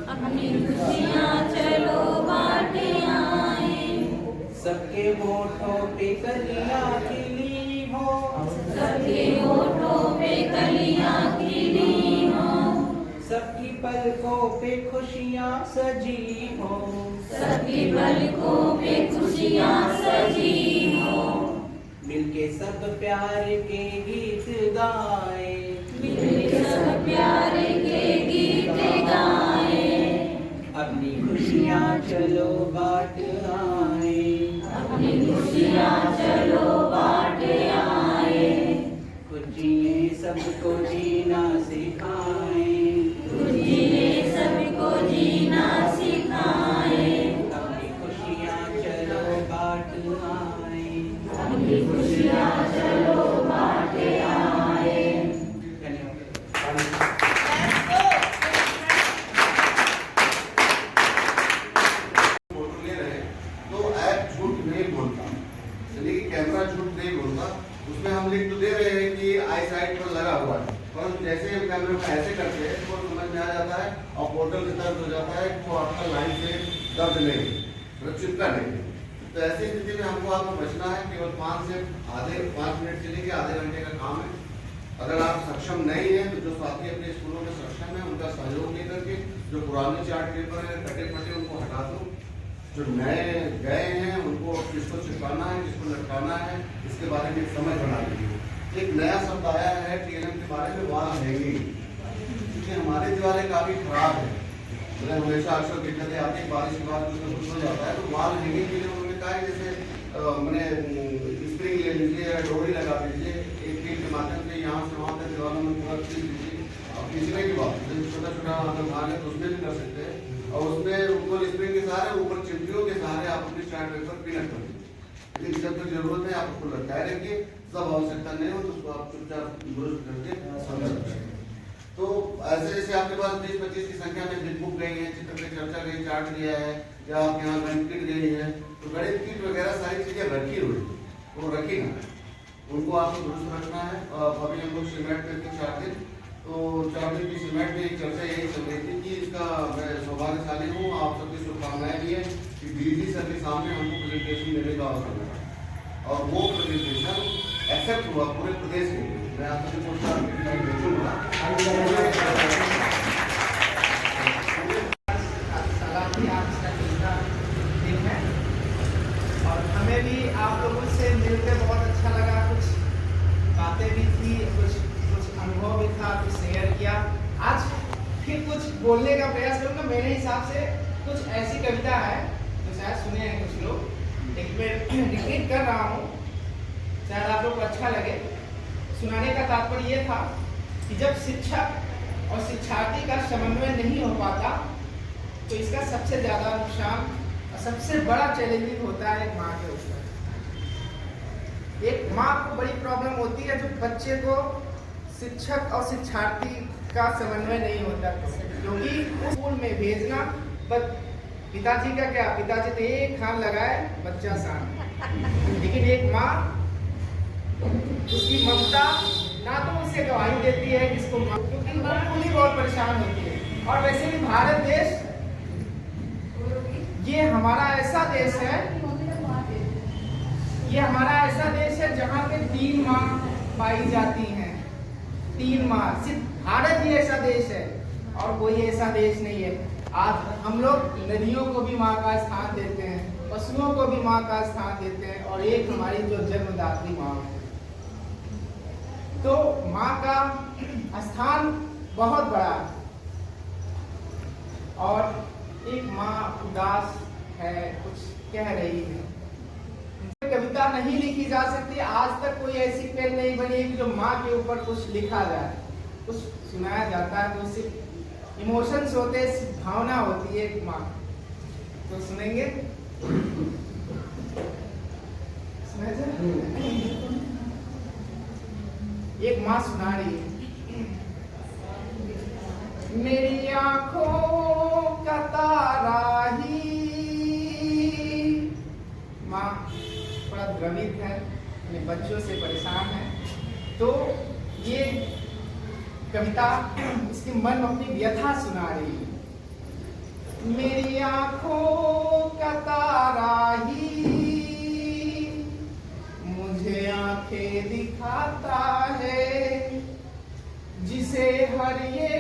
अपनी खुशियाँ चलो बांट आए। सबके होठों पे कलियाँ खिली हो, सबके होठों पे कलियाँ पलकों पे खुशियाँ सजी हो, सबकी पलकों पे खुशियाँ सजी हो, मिलके सब प्यार के गीत गाए, मिलके सब प्यार के गीत गाए, अपनी खुशियाँ चलो बांट आए, अपनी खुशियाँ चलो बांट आए, खुशियाँ सबको जीना सिखाए, खुशियाँ सबको जीना सिखाए, अपनी खुशियाँ चलो बांट आए, अपनी खुशियाँ चलो बांट आए। धन्यवाद। फोटो ले रहे हैं तो ऐप झूठ नहीं बोलता, यानी कि कैमरा झूठ नहीं बोलता। उसमें हम लिख तो दे रहे हैं कि आई साइट पर लगा हुआ है, परंतु जैसे हम कैमरे में ऐसे करते हैं तो समझ में आ जाता है और पोर्टल से दर्द हो जाता है तो आपका लाइन से दर्द नहीं, चिपका नहीं। तो ऐसी स्थिति में हमको आपको बचना है। केवल 5 मिनट चलेंगे, आधे घंटे का काम है। अगर आप सक्षम नहीं है तो जो साथी अपने स्कूलों में सक्षम है उनका सहयोग लेकर के जो पुराने चार्ट पेपर है कटे फटे उनको हटा दो, जो नए गए हैं उनको किसको चिपकाना है किसको लटकाना है इसके बारे में समझ बना लीजिए। एक नया शब्द आया है टीएलएम के बारे में, वॉल हैंगिंग, क्योंकि हमारी दीवारें काफी खराब है, मतलब हमेशा अक्सर दिक्कतें आती है, बारिश के बाद कुछ न कुछ हो जाता है। तो वॉल हैंगिंग के लिए उन्होंने कहा है जैसे मैंने स्प्रिंग ले लीजिए या डोरी लगा दीजिए, एक फीट के माध्यम से यहाँ से वहाँ तक दीवारों में पूरा खींच दीजिए। अब खींचने की बात छोटा छोटा अगर भाग है तो उसमें भी कर सकते हैं, और उसमें ऊपर स्प्रिंग के सहारे ऊपर चिमटियों के सहारे आप अपने चार्ट पेपर पिनअप कर दीजिए। लेकिन जब तक जरूरत है आप उसको लटकाए रखिए, जब आवश्यकता नहीं हो तो उसको आप चुपचाप दुरुस्त करके समझ सकते हैं। तो ऐसे जैसे आपके पास 20-25 की संख्या में बिल बुक गई है, चित्र पे चर्चा गई, चार्ट दिया है, या आपके यहाँ गणित किट गई है, तो गणित किट वगैरह सारी चीजें रखी हुई वो रखी ना, उनको आपको दुरुस्त रखना है। अभी हम लोग सीमेंट करके 4 दिन, तो 4 दिन की सीमेंट में एक चर्चा यही चल रही थी कि इसका मैं सौभाग्यशाली हूँ, आप सबकी शुभकामनाएं भी है कि डीजी सर के सामने हमको प्रेजेंटेशन देने का अवसर मिला और वो प्रेजेंटेशन एक्सेप्ट हुआ पूरे प्रदेश के लिए। मैं आपको रिपोर्ट कार्ड भेजूंगा। और हमें भी आप लोगों से मिलकर बहुत अच्छा लगा, कुछ बातें भी थी, कुछ अनुभव भी था, कुछ शेयर किया। आज फिर कुछ बोलने का प्रयास करूंगा। मेरे हिसाब से कुछ ऐसी कविता है जो शायद सुने हैं कुछ लोग, लेकिन मैं रिपीट कर रहा हूँ, शायद आप लोग को अच्छा लगे। सुनाने का तात्पर्य ये था कि जब शिक्षक और शिक्षार्थी का समन्वय नहीं हो पाता तो इसका सबसे ज्यादा नुकसान और सबसे बड़ा चैलेंजिंग होता है एक माँ के ऊपर। एक माँ को बड़ी प्रॉब्लम होती है जो बच्चे को शिक्षक और शिक्षार्थी का समन्वय नहीं होता, क्योंकि स्कूल में भेजना पिताजी का क्या, पिताजी तो एक खान लगाए बच्चा शान, लेकिन एक माँ उसकी ममता ना तो उसे गवाही देती है जिसको, क्योंकि वो पूरी बहुत परेशान होती है। और वैसे भी भारत देश ये हमारा ऐसा देश है, ये हमारा ऐसा देश है जहाँ पे 3 माँ पाई जाती हैं, 3 माँ। सिर्फ भारत ही ऐसा देश है और कोई ऐसा देश नहीं है। आज हम लोग नदियों को भी माँ का स्थान देते हैं, पशुओं को भी माँ का स्थान देते हैं, और एक हमारी जो जन्मदात्री माँ है, तो माँ का स्थान बहुत बड़ा है। और एक माँ उदास है, कुछ कह रही है, कविता नहीं लिखी जा सकती। आज तक कोई ऐसी पेन नहीं बनी कि जो माँ के ऊपर कुछ लिखा जाए, कुछ सुनाया जाता है तो सिर्फ इमोशंस होते हैं, सिर्फ भावना होती है एक माँ। तो सुनेंगे, एक माँ सुना रही है। मेरी आंखों का तारा ही, माँ बड़ा द्रवित है, अपने बच्चों से परेशान है। तो ये कविता इसकी मन अपनी व्यथा सुना रही है। मेरी आंखों का तारा ही मुझे आंखें दिखाता है, जिसे हर ये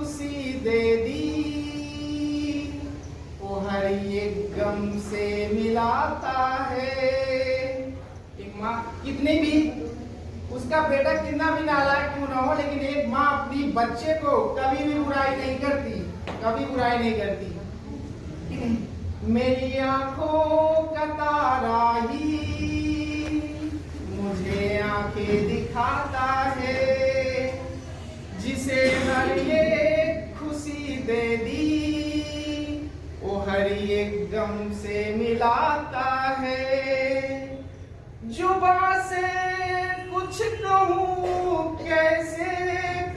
खुशी दे दी, वो हर एक गम से मिलाता है। एक माँ कितनी भी, उसका बेटा कितना भी नालायक क्यों ना हो, लेकिन एक माँ अपनी बच्चे को कभी भी बुराई नहीं करती, कभी बुराई नहीं करती। मेरी आंखों का तारा ही मुझे आंखें दिखाता है, जिसे हर एक खुशी दे दी, वो हर एक गम से मिलाता है। जुबां से कुछ कहूँ, कैसे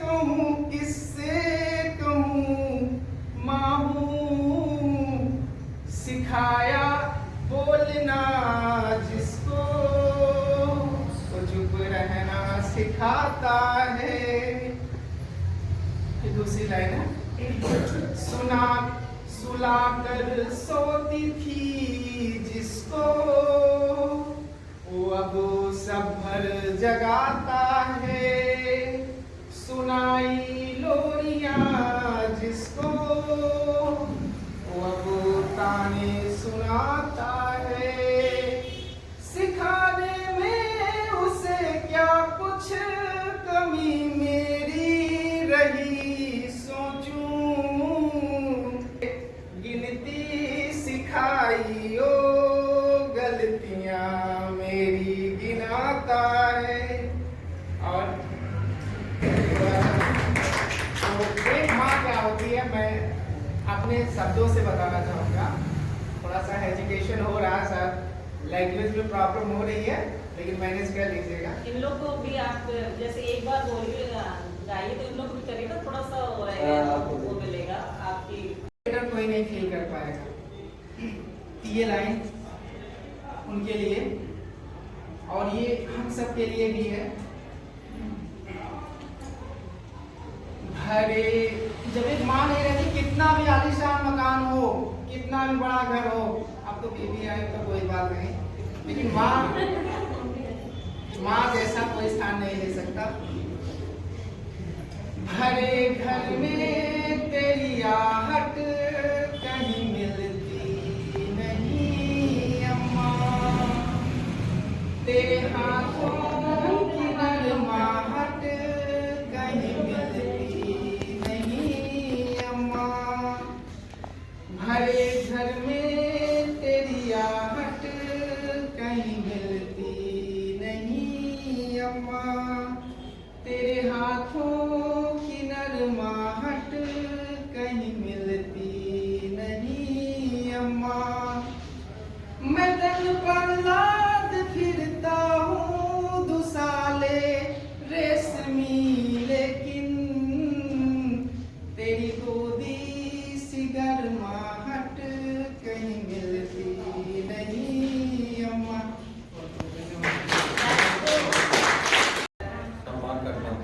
कहूँ, किससे कहूँ, माँ हूँ, सिखाया बोलना जिसको, वो चुप रहना सिखाता है। ये दूसरी लाइन है। सुला कर सोती थी जिसको, वो अब सब भर जगाता है। सुनाई लोरियां जिसको, वो अब ताने सुनाता है। सिखाने में उसे क्या कुछ कमी मेरी रही, सोचूं गिनती सिखाई ओ गलतियां मेरी गिनाता है। और तो एक माँ क्या होती है, मैं अपने शब्दों से बताना चाहूँगा। थोड़ा सा हेजिटेशन हो रहा है सर, लैंग्वेज में प्रॉब्लम हो रही है, लेकिन मैनेज कर लीजिएगा। इन लोग को भी आप जैसे एक बार बोलिए गाइए तो इन लोग भी करेगा, थोड़ा सा हो रहेगा वो मिलेगा आपकी, कोई नहीं फील कर पाएगा। ये लाइन उनके लिए और ये हम सब के लिए भी है। भरे जब एक माँ नहीं रहती, कितना भी आलीशान मकान हो, कितना भी बड़ा घर हो, अब तो बेबी आई तो कोई बात नहीं, लेकिन माँ जैसा कोई स्थान नहीं ले सकता। भरे घर में तेरी आहट कहीं मिलती नहीं अम्मा, तेरे हाथों की नरमाहट कहीं मिलती नहीं अम्मा। भरे घर में तेरी आहट कहीं मिलती नहीं अम्मा, तेरे हाथों की नरमाहट कहीं मिलती नहीं अम्मा। मैं तन पर लाद फिरता हूँ दुसाले रेशमी, लेकिन तेरी गोदी सी गर्माहट कहीं मिलती नहीं अम्मा। सम्मान करता हूँ।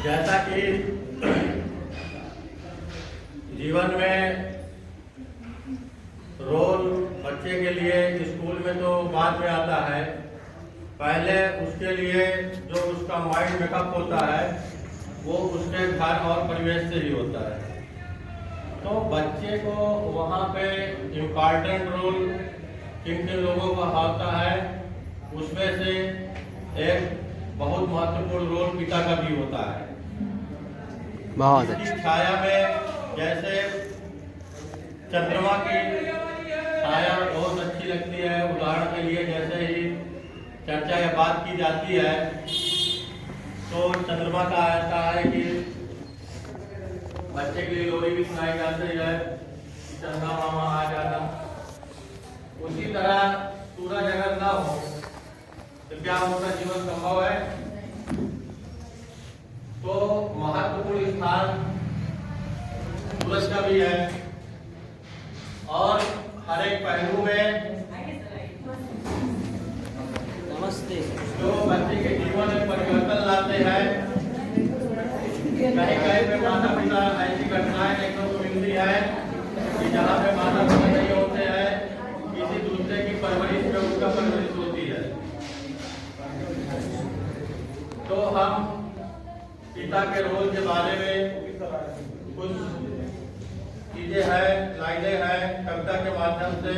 जैसा कि जीवन में रोल बच्चे के लिए स्कूल में तो बाद में आता है, पहले उसके लिए जो उसका माइंड मेकअप होता है वो उसके घर और परिवेश से ही होता है। तो बच्चे को वहाँ पे इम्पॉर्टेंट रोल किन किन लोगों का होता है, उसमें से एक बहुत महत्वपूर्ण रोल पिता का भी होता है। बहुत इसकी छाया में जैसे चंद्रमा की छाया बहुत अच्छी लगती है। उदाहरण के लिए जैसे ही चर्चा या बात की जाती है तो चंद्रमा का ऐसा है कि बच्चे के लिए लोरी भी सुनाई जाती है, चंद्रमा मामा आ जाना। उसी तरह सूरज अगर ना हो तो क्या उनका जीवन संभव है? तो महत्वपूर्ण स्थान सूरज का भी है और हर एक पहलू में नमस्ते जो बच्चे के जीवन में परिवर्तन लाते हैं। कहीं कहीं पे माता पिता ऐसी घटनाएं देखने को मिलती है कि जहाँ पे माता पिता नहीं होते हैं, किसी दूसरे की परवरिश में उसका परवरिश होती है। तो हम गीता के रोल के बारे में कुछ चीजें हैं, लाइनें हैं कविता के माध्यम से।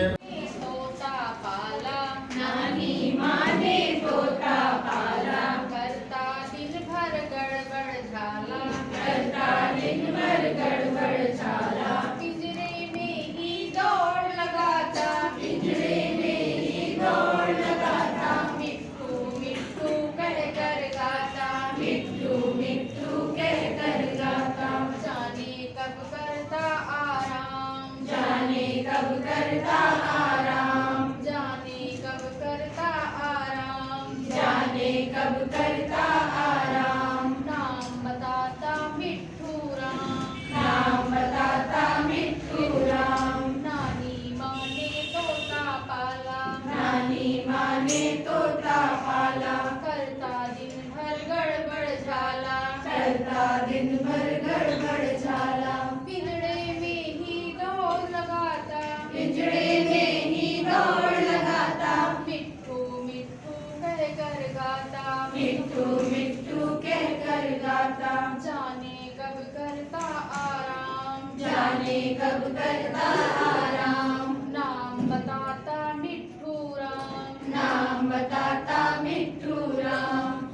तोता पाला नानी माँ ने तोता पाला, करता दिन भर गड़बड़ झाला, करता दिन भर गड़बड़ झाला, पिंजरे में ही दौड़ लगाता, पिंजरे में ही दौड़ लगाता, मिट्ठू मिट्ठू कह कर गाता, मिट्ठू मिट्ठू कह कर गाता, जाने कब करता आराम, जाने कब करता आराम, जाने कब करता आराम, जाने कब करता आराम, नाम बताता मिट्ठू राम, नाम बताता मिट्ठू राम, नानी माँ ने तोता पाला, नानी माँ ने तोता पाला, करता दिन भर गड़बड़ झाला, करता दिन भर गड़बड़ झाला, पिंजड़े में ही दौड़ लगाता, पिंजड़े में ही दौड़ लगाता, मिट्ठू मिट्ठू कह कर गाता, मिट्ठू मिट्ठू कह कर गाता, जाने कब करता आराम, जाने कब करता आराम, नाम बताता मिट्ठू राम, नाम बताता मिट्ठू राम,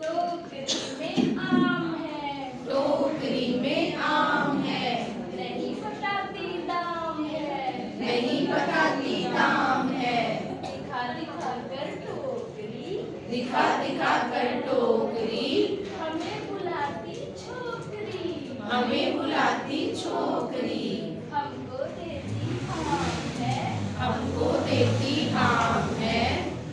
टोकरी में आम है, टोकरी में आम है, नहीं बताती दाम है, नहीं बताती दाम है, दिखा दिखा कर टोकरी, दिखा दिखा कर टोकरी, हमें बुलाती छोकरी, हमें बुलाती छोकरी, हमको देती आम है, हमको देती आम है,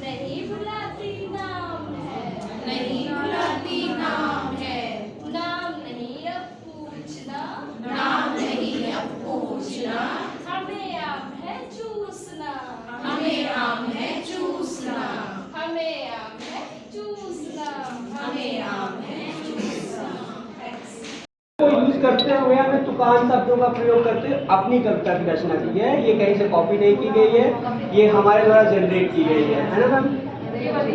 नहीं बुलाती नाम है, नहीं बुलाती नाम है, नाम नहीं अब पूछना, नाम नहीं अब पूछना, हमें आम है चूसना, हमें आम है चूसना, हमें आम है चूसना, हमें आम है चूसना। को यूज करते हुए हमें तुकान शब्दों का प्रयोग करते अपनी कविता की रचना की है। ये कहीं से कॉपी नहीं की गई है, ये हमारे द्वारा जनरेट की गई है ना मैम? ये वाली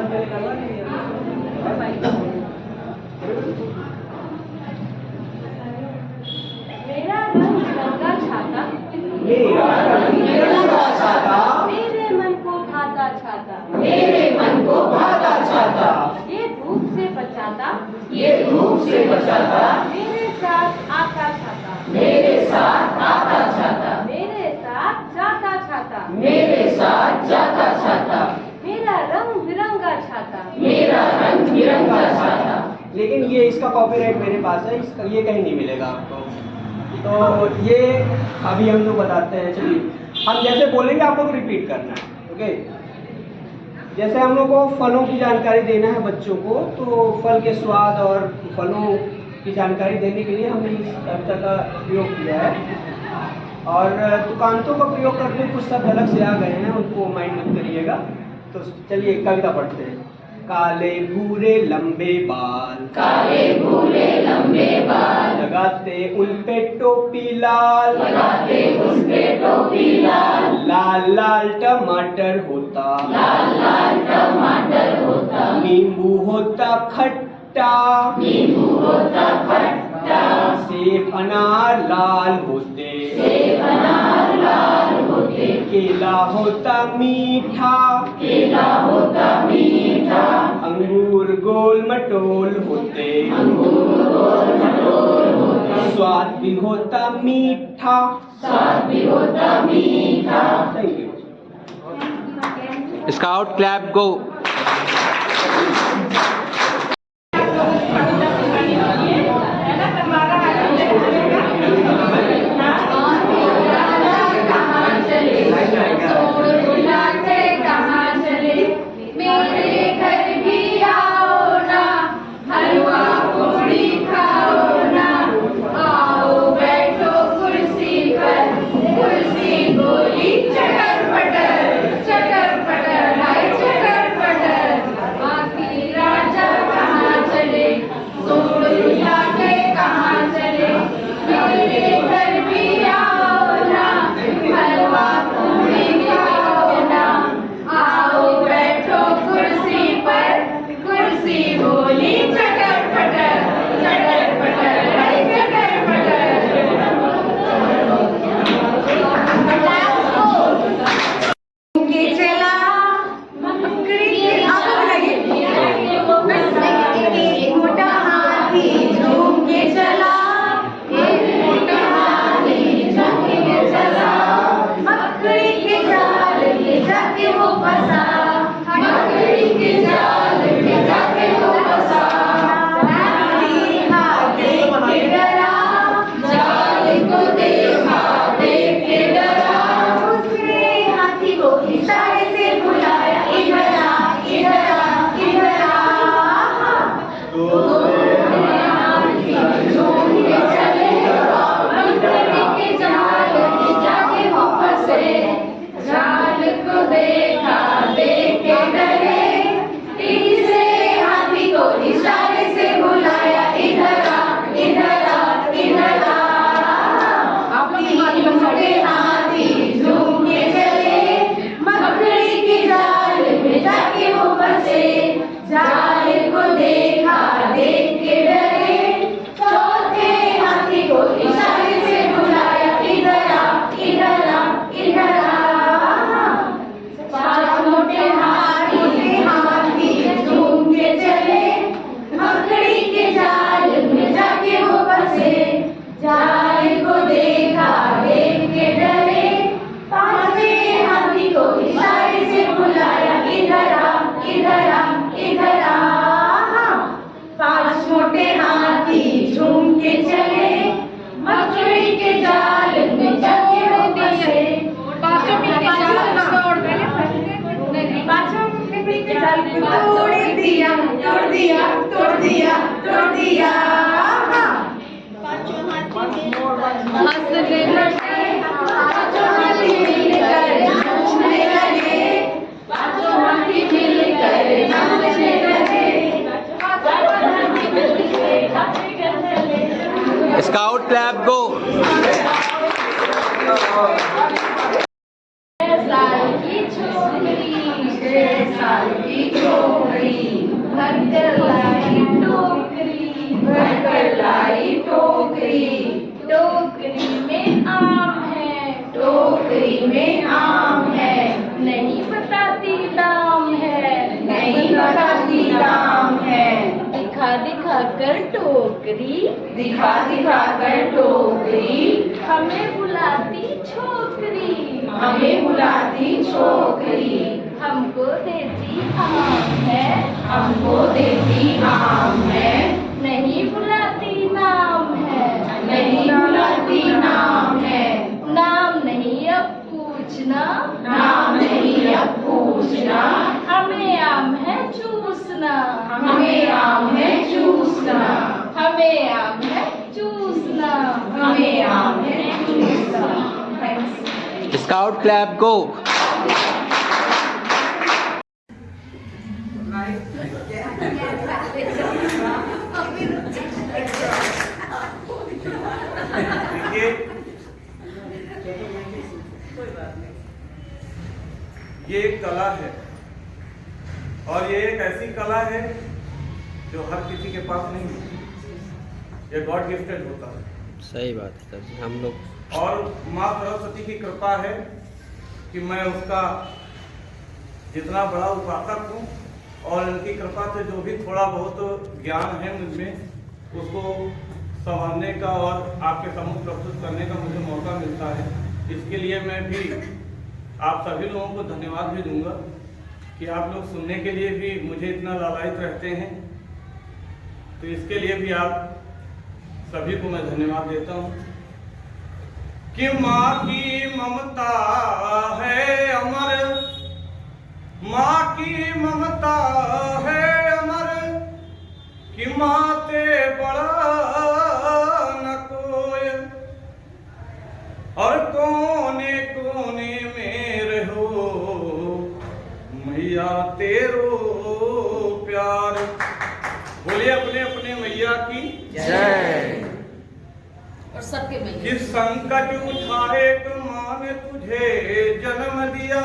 पहले करवा देंगे। मेरा रंग बिरंगा छाता, मेरा रंग बिरंगा छाता, मेरे मन को भाता छाता, मेरे मन को भाता छाता, ये धूप से बचाता, ये धूप से बचाता, मेरे साथ आता छाता, मेरे साथ आता छाता, मेरे साथ जाता छाता, मेरे साथ जाता छाता, मेरा रंग बिरंगा छाता, मेरा रंग बिरंगा छाता। लेकिन ये इसका कॉपीराइट मेरे पास है, इसका ये कहीं नहीं मिलेगा आपको। तो ये अभी हम लोग बताते हैं। चलिए हम जैसे बोलेंगे आप लोग रिपीट करना है, ओके? जैसे हम लोग को फलों की जानकारी देना है बच्चों को, तो फल के स्वाद और फलों की जानकारी देने के लिए हमने इस कविता का प्रयोग किया है। और तुकांतों का प्रयोग करते हुए कुछ शब्द अलग से आ गए हैं, उनको माइंड मत करिएगा। तो चलिए कविता पढ़ते हैं। काले भूरे लंबे बाल, काले भूरे लंबे बाल, लगाते उन पे टोपी लाल, लगाते उस पे टोपी लाल, लाल लाल टमाटर होता, लाल लाल टमाटर होता, नींबू होता खट्टा, नींबू होता खट्टा, सेब अनार लाल होते, सेब अनार लाल होते, केला होता मीठा, केला होता मीठा, अंगूर गोल मटोल होते, अंगूर गोल मटोल होते, स्वाद भी होता मीठा, स्वाद भी होता मीठा। Thank you. स्काउट क्लैप गो। मेरे घर भी आओ ना, हलवा पूड़ी खाओ ना, आओ बैठो कुर्सी पर, कुर्सी गोली चटर पटर, चटर पटर हाय चटर पटर, आती जाके वो फंसा, मकड़ी के जाल में जाके वो फंसा। हाथी हाथे के डरा, जाल को देखा देख के डरा, उसने हाथी को इशारे से बुलाया, इधर आ इधर आ इधर आ। जाल को देखा देख के डरे, तीसरे हाथी को इशारे से बुलाया, इधर आ इधर आ इधर आ। तीन मोटे हाथी झूम के चले, मकड़ी के जाल में जाके वो फंसे। जाल को देखा देख के डरे, चौथे हाथी को इशारे से बुलाया, इधर आ इधर आ इधर आ। पांच मोटे हाथी झूम के चले, मकड़ी के जाल में जाके वो फंसे। जाल को देखा देख के डरे, पांचवें हाथी को इशारे से बुलाया, इधर आ इधर आ इधर आ। पांच मोटे हाथी झूम के चले, मकड़ी के जाल में जाके वो फंसे। पांचों मिलके जाल को तोड़ दिया तोड़ दिया तोड़ दिया तोड़ दिया। हंसने लगे, पांचों हाथी मिलकर नाचने लगे, पांचों हाथी मिलकर नाचने लगे। स्काउट क्लैप गो। साल की छोकरी, 6 साल की छोकरी, भर कर लाई टोकरी, भर कर लाई टोकरी। टोकरी में आम है, टोकरी में आम है, नहीं बताती दाम है, नहीं बताती दाम है। दिखा दिखा कर टोकरी, दिखा दिखा कर टोकरी, हमें बुलाती छोकरी, हमें बुलाती छोकरी। हमको देती आम है, हमको देती आम है, नहीं बुलाती नाम है, नहीं बुलाती नाम है। नाम नहीं अब पूछना, नाम नहीं अब पूछना, हमें आम है चूसना, हमें आम है चूसना, हमें आम है चूसना, हमें आम है चूसना। स्काउट क्लैप गो। ये एक कला है और ये एक ऐसी कला है जो हर किसी के पास नहीं है, ये गॉड गिफ्टेड होता है। सही बात है सर जी। हम लोग और माँ सरस्वती की कृपा है कि मैं उसका जितना बड़ा उपासक हूँ और उनकी कृपा से जो भी थोड़ा बहुत ज्ञान है मुझमें उसको संभालने का और आपके सम्मुख प्रस्तुत करने का मुझे मौका मिलता है। इसके लिए मैं भी आप सभी लोगों को धन्यवाद भी दूंगा कि आप लोग सुनने के लिए भी मुझे इतना लालायित रहते हैं, तो इसके लिए भी आप सभी को मैं धन्यवाद देता हूँ। कि माँ की ममता है अमर, माँ की ममता है अमर, कि माँ ते बड़ा न कोई, और कोने कोने में रहो मैया तेरो प्यार। बोलिए अपने अपने मैया की जय। और सबके मैया। कि संकट उठाए तो माँ ने तुझे जन्म दिया।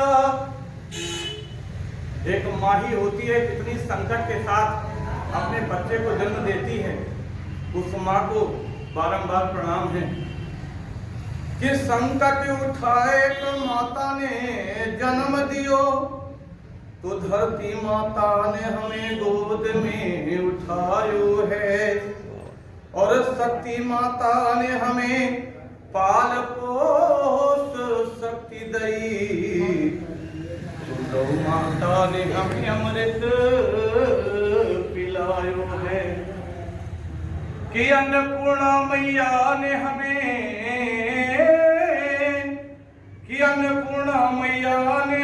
एक माँ ही होती है कितनी संकट के साथ अपने बच्चे को जन्म देती है, उस माँ को बारंबार प्रणाम है। कि संकट उठाए तो माता ने जन्म दियो, तो धरती माता ने हमें गोद में उठायो है, और शक्ति माता ने हमें पाल पोस शक्ति दई। गौ माता ने हमें अमृत पिलायो है, कि अन्नपूर्णा मैया ने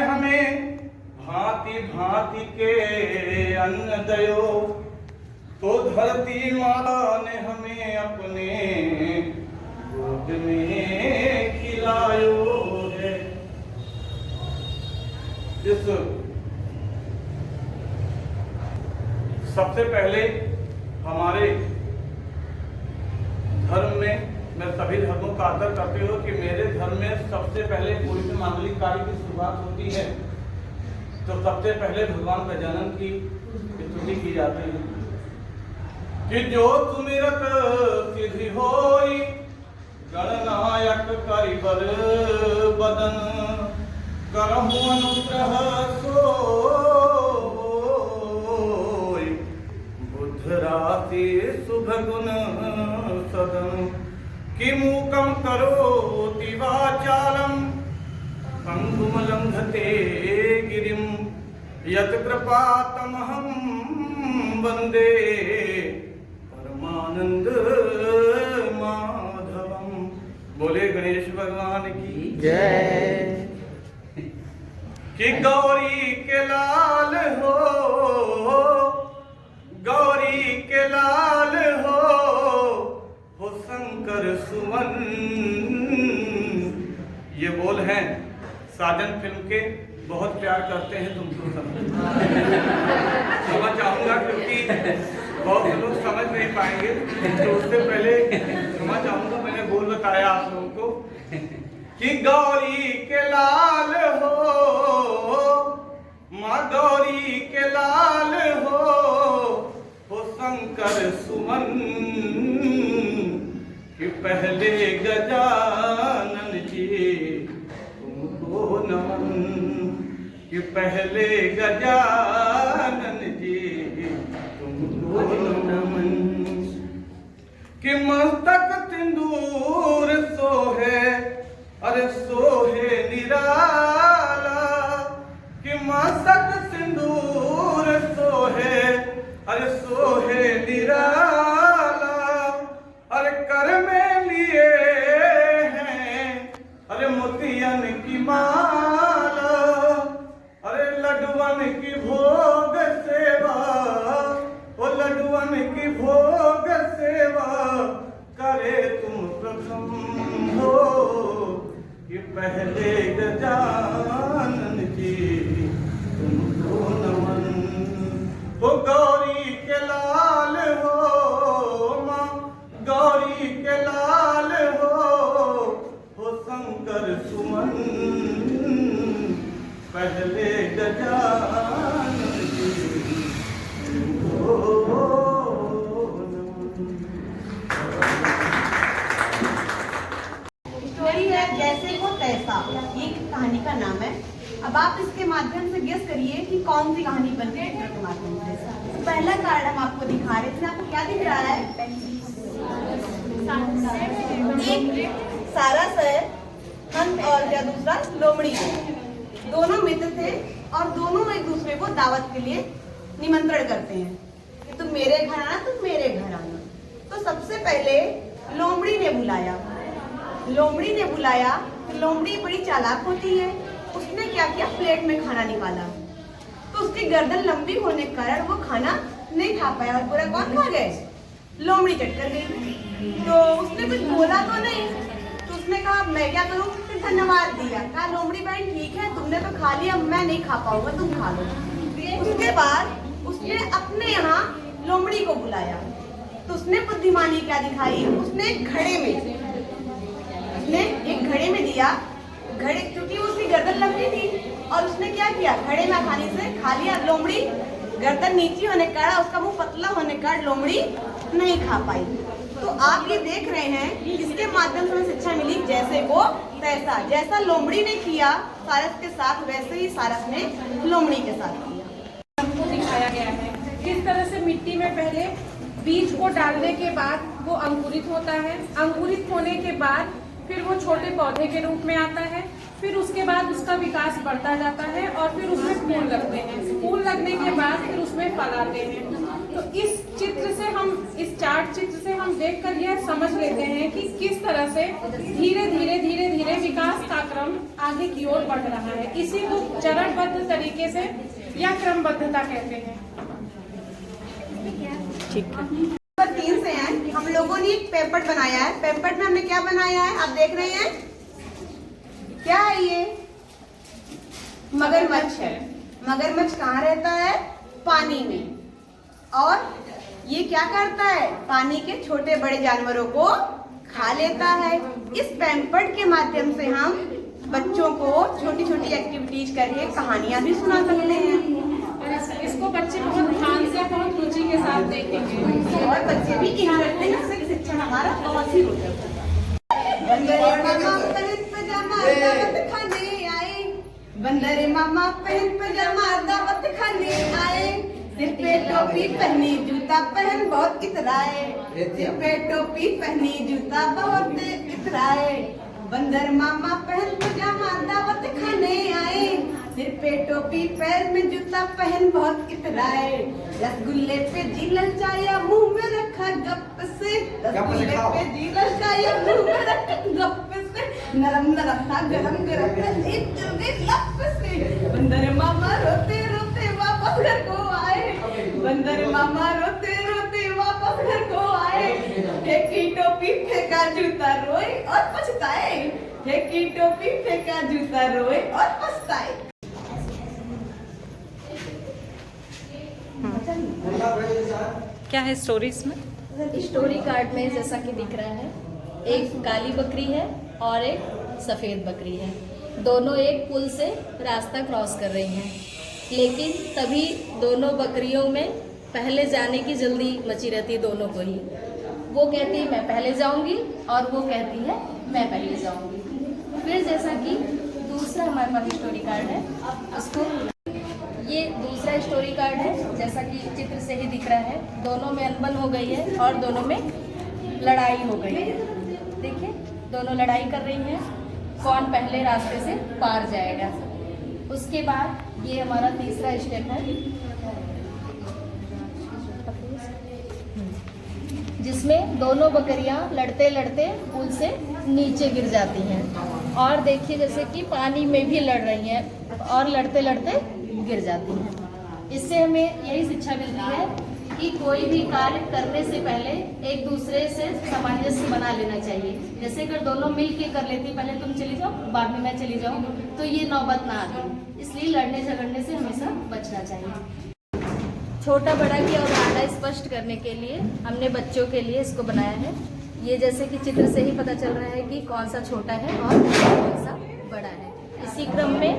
हमें भांति भांति के अन्न दयो, तो धरती माता ने हमें अपने गोद में खिलायो है। इस सबसे पहले हमारे धर्म में, मैं सभी धर्मों का आदर करती हूँ कि मेरे धर्म में सबसे पहले कोई भी मांगलिक कार्य की शुरुआत होती है तो सबसे पहले भगवान गजानन की स्तुति की जाती है कि जो सुमिरत सिद्धि होई, गणनायक करिबर बदन, करहु अनुग्रह सोई, बुद्ध राशि शुभ गुण सदन, कि मूकं करोति वाचालं, पंगुम लंघते गिरिं, यत् कृपातमहं वन्दे परमानंद माधवम। बोले गणेश भगवान की जय। कि गौरी के लाल हो, गौरी के लाल हो शंकर सुमन। ये बोल हैं साजन फिल्म के, बहुत प्यार करते हैं तुमको सब। क्षमा चाहूंगा क्योंकि बहुत लोग समझ नहीं पाएंगे, तो उससे पहले क्षमा चाहूंगा। मैंने बोल बताया आप लोगों को कि गौरी के लाल हो, माँ गौरी के लाल हो शंकर सुमन। कि पहले गजानन जी तुमको नमन, कि पहले गजानन जी तुमको नमन। कि मस्तक सिंदूर सोहे, अरे सोहे निराला, कि मस्तक सिंदूर सोहे, अरे सोहे निराला, अरे कर में लिए हैं अरे मोतियन की माला, अरे लड्डुअन की भोग सेवा, ओ लड्डुअन की भोग सेवा, करे तुम प्रथम हो। कि पहले गजानन जी तुमको नमन, हो गौरी के लाल हो, माँ गौरी के लाल हो शंकर सुमन। पहले गजानन जी तुमको स्टोरी है जैसे को तैसा, ये कहानी का नाम है। अब आप इसके माध्यम से गेस करिए कि कौन सी कहानी बन रही है चित्र के माध्यम से। पहला कार्ड हम आपको दिखा रहे थे, आपको क्या दिख रहा है? एक सारस है, हंस और या दूसरा लोमड़ी है। दोनों मित्र थे और दोनों एक दूसरे को दावत के लिए निमंत्रण करते हैं कि तुम मेरे घर आना, तुम मेरे घर आना। तो सबसे पहले लोमड़ी ने बुलाया, लोमड़ी ने बुलाया तो लोमड़ी बड़ी चालाक होती है। उसने क्या किया, प्लेट में खाना निकाला तो उसकी गर्दन लंबी होने के कारण वो खाना नहीं खा पाया और पूरा कौन खा गए? लोमड़ी चट कर गई। तो उसने कुछ बोला तो नहीं, तो उसने कहा मैं क्या करूँ, फिर धन्यवाद दिया। कहा लोमड़ी बहन ठीक है, तुमने तो खा लिया, मैं नहीं खा पाऊंगा, तुम खा लो। उसके बाद उसने अपने यहाँ लोमड़ी को बुलाया तो उसने बुद्धिमानी क्या दिखाई, उसने एक घड़े में दिया। घड़े क्योंकि उसकी गर्दन लंबी थी और उसने क्या किया, घड़े में आसानी से खा लिया। लोमड़ी गर्दन नीची होने के कारण, उसका मुंह पतला होने के कारण लोमड़ी नहीं खा पाई। तो आप ये देख रहे हैं इसके माध्यम से हमें शिक्षा मिली जैसे को तैसा। जैसा लोमड़ी ने किया सारस के साथ, वैसे ही सारस ने लोमड़ी के साथ किया। हमको दिखाया गया है किस तरह से मिट्टी में पहले बीज को डालने के बाद वो अंकुरित होता है, अंकुरित होने के बाद फिर वो छोटे पौधे के रूप में आता है, फिर उसके बाद उसका विकास बढ़ता जाता है और फिर उसमें फूल लगते हैं। फूल लगने के बाद फिर उसमें फल आते हैं। तो इस चित्र से हम, इस चार्ट चित्र से हम देखकर यह समझ लेते हैं कि किस तरह से धीरे धीरे विकास का क्रम आगे की ओर बढ़ रहा है। इसी को चरणबद्ध तरीके से या क्रमबद्धता कहते हैं। ठीक है। नंबर 3 से है, हम लोगों ने एक पेपर बनाया है। पेपर में हमने क्या बनाया है, आप देख रहे हैं, क्या है ये? मगरमच्छ है। मगरमच्छ कहाँ रहता है? पानी में। और ये क्या करता है? पानी के छोटे बड़े जानवरों को खा लेता है। इस पैम्पर्ड के माध्यम से हम बच्चों को छोटी छोटी एक्टिविटीज करके कहानियां भी सुना सकते हैं। इसको बच्चे बहुत ध्यान से, बहुत रुचि के साथ देखेंगे और बच्चे भी इंटरेस्टिंग शिक्षा हमारा बहुत ही होता है। बंदरे मामा पहन पजामा दावत खाने आए, बंदरे मामा पहन पजामा दावत खाने आए, सिर पे टोपी पहनी जूता पहन बहुत इतराए, सिर पे टोपी पहनी जूता बहुत इतराए, बंदर मामा पहन पजामा दावत खाने आए, सिर पे टोपी पैर में जूता पहन बहुत इतराए, रसगुल्ले पे जी ललचाया मुंह में रखा गप से, रसगुल्ले पे जी ललचाया मुंह में रखा गप से, नरम नरम था गरम गरम था एक चुगे लप से, बंदर मामा रोते रोते वापस घर को आए, बंदर मामा रोते रोते वापस घर को आए, फेंकी टोपी फेंका जूता रोए और पछताए, फेंकी टोपी फेंका जूता रोए और पछताए। क्या है स्टोरी इसमें? स्टोरी कार्ड में जैसा कि दिख रहा है, एक काली बकरी है और एक सफ़ेद बकरी है। दोनों एक पुल से रास्ता क्रॉस कर रही हैं, लेकिन तभी दोनों बकरियों में पहले जाने की जल्दी मची रहती है दोनों को ही। वो कहती है मैं पहले जाऊंगी और वो कहती है मैं पहले जाऊंगी। फिर जैसा कि दूसरा हमारे पास स्टोरी कार्ड है, उसको ये दूसरा स्टोरी कार्ड है, जैसा कि चित्र से ही दिख रहा है, दोनों में अनबन हो गई है और दोनों में लड़ाई हो गई है। देखिए दोनों लड़ाई कर रही हैं, कौन पहले रास्ते से पार जाएगा। उसके बाद ये हमारा तीसरा स्टेप है, जिसमें दोनों बकरियां लड़ते लड़ते पुल से नीचे गिर जाती हैं। और देखिए जैसे कि पानी में भी लड़ रही हैं और लड़ते लड़ते गिर जाती हैं। इससे हमें यही शिक्षा मिलती है कि कोई भी कार्य करने से पहले एक दूसरे से सामंजस्य बना लेना चाहिए। जैसे अगर दोनों मिल के कर लेती, पहले तुम चली जाओ बाद में मैं चली जाऊँ, तो ये नौबत ना आती। इसलिए लड़ने झगड़ने से हमेशा बचना चाहिए। छोटा बड़ा की अवधारणा स्पष्ट करने के लिए हमने बच्चों के लिए इसको बनाया है। ये जैसे कि चित्र से ही पता चल रहा है कि कौन सा छोटा है और कौन सा बड़ा है। इसी क्रम में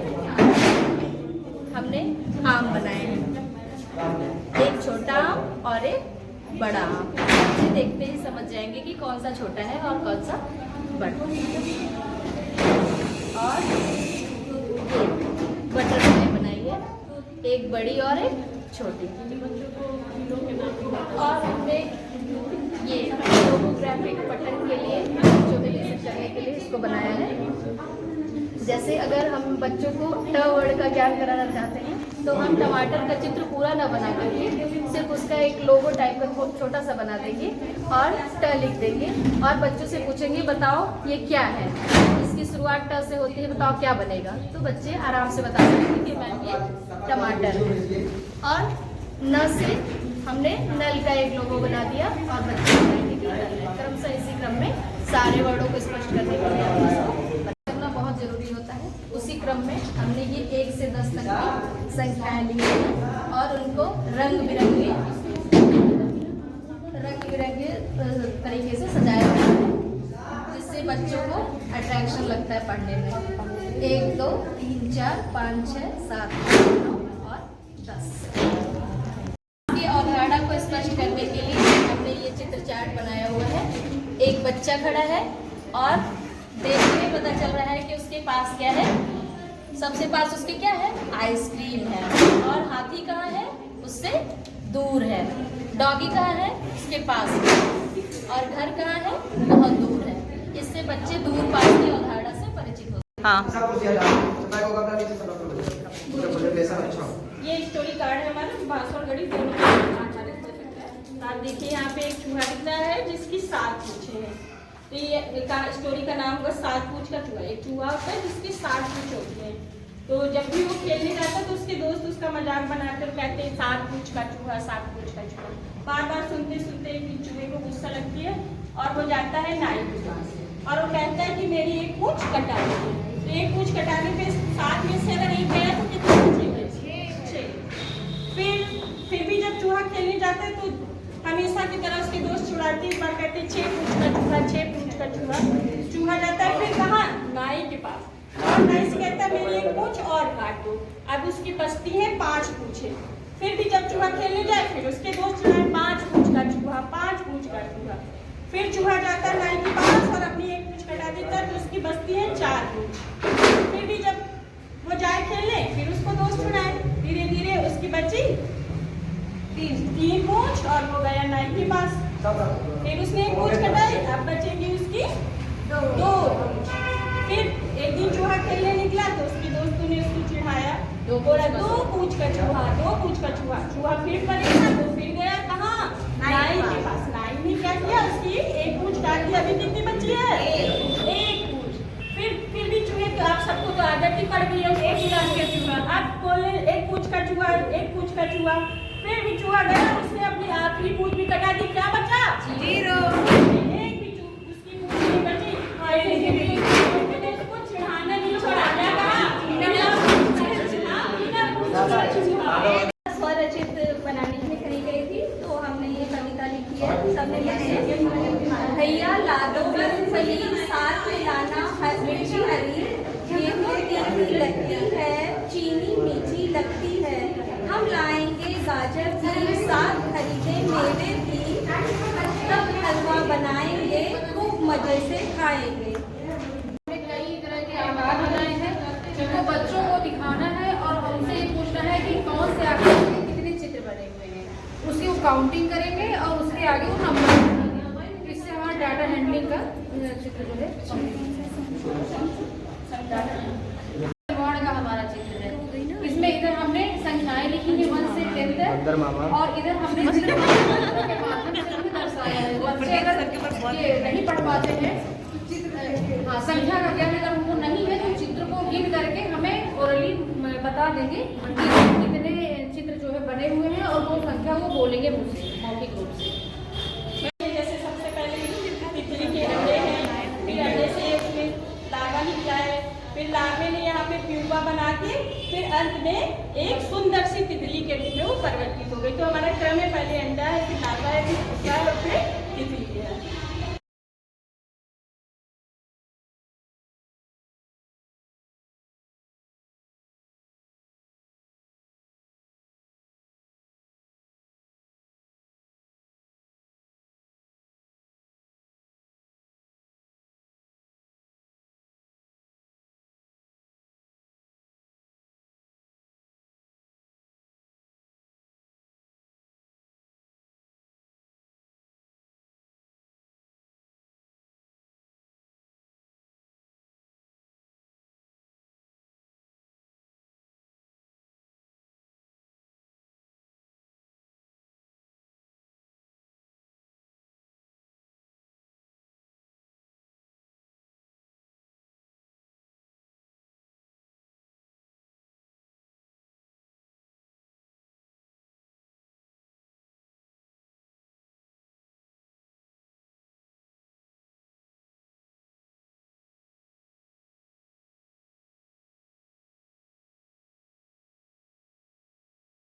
हमने आम बनाए हैं, एक छोटा आम और एक बड़ा आम। ये देखते ही समझ जाएंगे कि कौन सा छोटा है और कौन सा बड़ा। और ये बटरफ्लाई बनाई है, एक बड़ी और एक छोटी। और हमने ये लोगोग्राफिक पठन के लिए बच्चों के लिए करने के लिए इसको बनाया है। जैसे अगर हम बच्चों को ट वर्ड का ज्ञान कराना चाहते हैं तो हम टमाटर का चित्र पूरा ना बना करके सिर्फ उसका एक लोगो टाइप का छोटा सा बना देंगे और ट लिख देंगे और बच्चों से पूछेंगे बताओ ये क्या है। इसकी शुरुआत ट से होती है, बताओ क्या बनेगा, तो बच्चे आराम से बता सकते हैं कि मैम ये टमाटर है। और न से हमने नल का एक लोगो बना दिया और बच्चे क्रमशः इसी क्रम में सारे वर्डों को स्पष्ट करने के लिए करना बहुत जरूरी होता है। उसी क्रम में हमने ये 1 से 10 तक की संख्याएं ली हैं और उनको रंग बिरंगे तरीके से सजाया गया है, जिससे बच्चों को अट्रैक्शन लगता है पढ़ने में। 1 2 3 4 5 6 7 8 9 और 10 की अवधारणा को स्पष्ट करने के लिए हमने ये चित्र चार्ट बनाया हुआ है। एक बच्चा खड़ा है और देखने में पता चल रहा है कि उसके पास क्या है। सबसे पास उसके क्या है, आइसक्रीम है। और हाथी कहाँ है, उससे दूर है। डॉगी कहाँ है, उसके पास है। और घर कहाँ है, बहुत दूर है। इससे बच्चे दूर पास की अवधारणा से परिचित होते हैं। हाँ। सब कुछ याद आ मैं को कपड़ा नीचे सब बोले पैसा अच्छा ये स्टोरी कार्ड है हमारा बांसुर गढ़ी दोनों आप देखिए यहाँ पे एक चूहा दिख रहा है जिसकी 7 पूंछें हैं। तो ये स्टोरी का नाम होगा 7 पूंछ का चूहा। एक चूहा होता है जिसकी 7 पूंछ होती है। तो जब भी वो खेलने जाता है तो उसके दोस्त उसका मजाक बनाकर कहते हैं 7 पूंछ का चूहा, 7 पूंछ का चूहा। बार बार सुनते सुनते एक चूहे को गुस्सा लगती है और वो जाता है नाई के पास और वो कहता है कि मेरी एक पूंछ कटा दीजिए। तो एक पूंछ कटाने पे 7 में से अगर एक गया तो कितने बचेंगे? 6। फिर भी जब चूहा खेलने जाता है तो हमेशा की तरह उसके दोस्त छुड़ाते हैं, बार कहते हैं 6 पूंछ का चूहा, 6 पूंछ का चूहा। चूहा जाता है फिर कहाँ? नाई के पास और नाई से कहता है मेरी एक पूंछ और काट दो। अब उसकी बचती है 5 पूंछें। फिर भी जब चूहा खेलने जाए फिर उसके दोस्त छुड़ाए 5 पूंछ का चूहा, 5 पूंछ का चूहा। फिर चूहा जाता है नाई के पास और अपनी एक पूंछ कटा देता है तो उसकी बचती है 4 पूंछ। फिर भी जब वो जाए खेलने फिर उसको दोस्त छुड़ाए, धीरे धीरे उसकी बची 3 पूंछ और वो गया नाई के पास। फिर उसने एक पूंछ कटाई, अब बचेंगी उसकी 2 पूंछ। फिर एक दिन चूहा खेलने निकला तो उसके दोस्तों ने उसको चिढ़ाया, बोला 2 पूंछ का चूहा, 2 पूंछ का चूहा। चूहा फिर परेशान तो फिर गया कहाँ? नाई के पास। नाई ने क्या किया? उसकी एक पूंछ काट दी। अभी कितनी बची है? 1 पूंछ। फिर भी चूहे तो आप सबको तो आदत ही पड़ गई है एक गिलास के चूहा। अब बोले 1 पूंछ का चूहा, 1 पूंछ का चूहा। फिर भी चूहा गया, उसने अपनी आखिरी पूंछ भी कटा दी। क्या बचा? 0। एक भी उसकी पूंछ नहीं बची। उसको चिढ़ाना नहीं छोड़ा। क्या कहा? स्वरचित बनाने में कही गई थी तो हमने ये कविता लिखी है। सबने भैया लाडो मूंगफली साथ में लाना मिर्ची हरी, गेहूं तीखी लगती है, चीनी मीठी लगती है। हम लाएंगे गाजर भी, साथ खरीदे मेवे भी, तब हलवा बनाएंगे, खूब मजे से खाएंगे। कई तरह के आकार बनाए हैं जिनको बच्चों को दिखाना है और उनसे ये पूछना है कि कौन से आकार में कितने चित्र बने हुए हैं। उसकी वो काउंटिंग करेंगे और उसके आगे वो नंबर लिखेंगे। इससे हमारा डाटा हैंडलिंग का चित्र जो है वार्ड का हमारा चित्र है। इसमें इधर हमने संख्याएं लिखी है 1 से 10 तक और इधर हमने चित्र के माध्यम से भी दर्शाया है। बच्चे अगर ये नहीं पढ़ पाते हैं हाँ संख्या का ज्ञान अगर उनको नहीं है तो चित्र को गिन करके हमें ओरली बता देंगे कि कितने चित्र जो है बने हुए हैं और वो संख्या वो बोलेंगे मुझसे मौखिक रूप से। जैसे सबसे पहले तितली के अंडे हैं, फिर अंडे से उसमें लार्वा निकला है, फिर लार्वे ने यहाँ पे प्यूपा बना के फिर अंत में एक सुंदर सी तितली के रूप में वो परिवर्तित हो गई। तो हमारा क्रम है पहले अंडा है, फिर लार्वा है, फिर प्यूपा और फिर तितली है।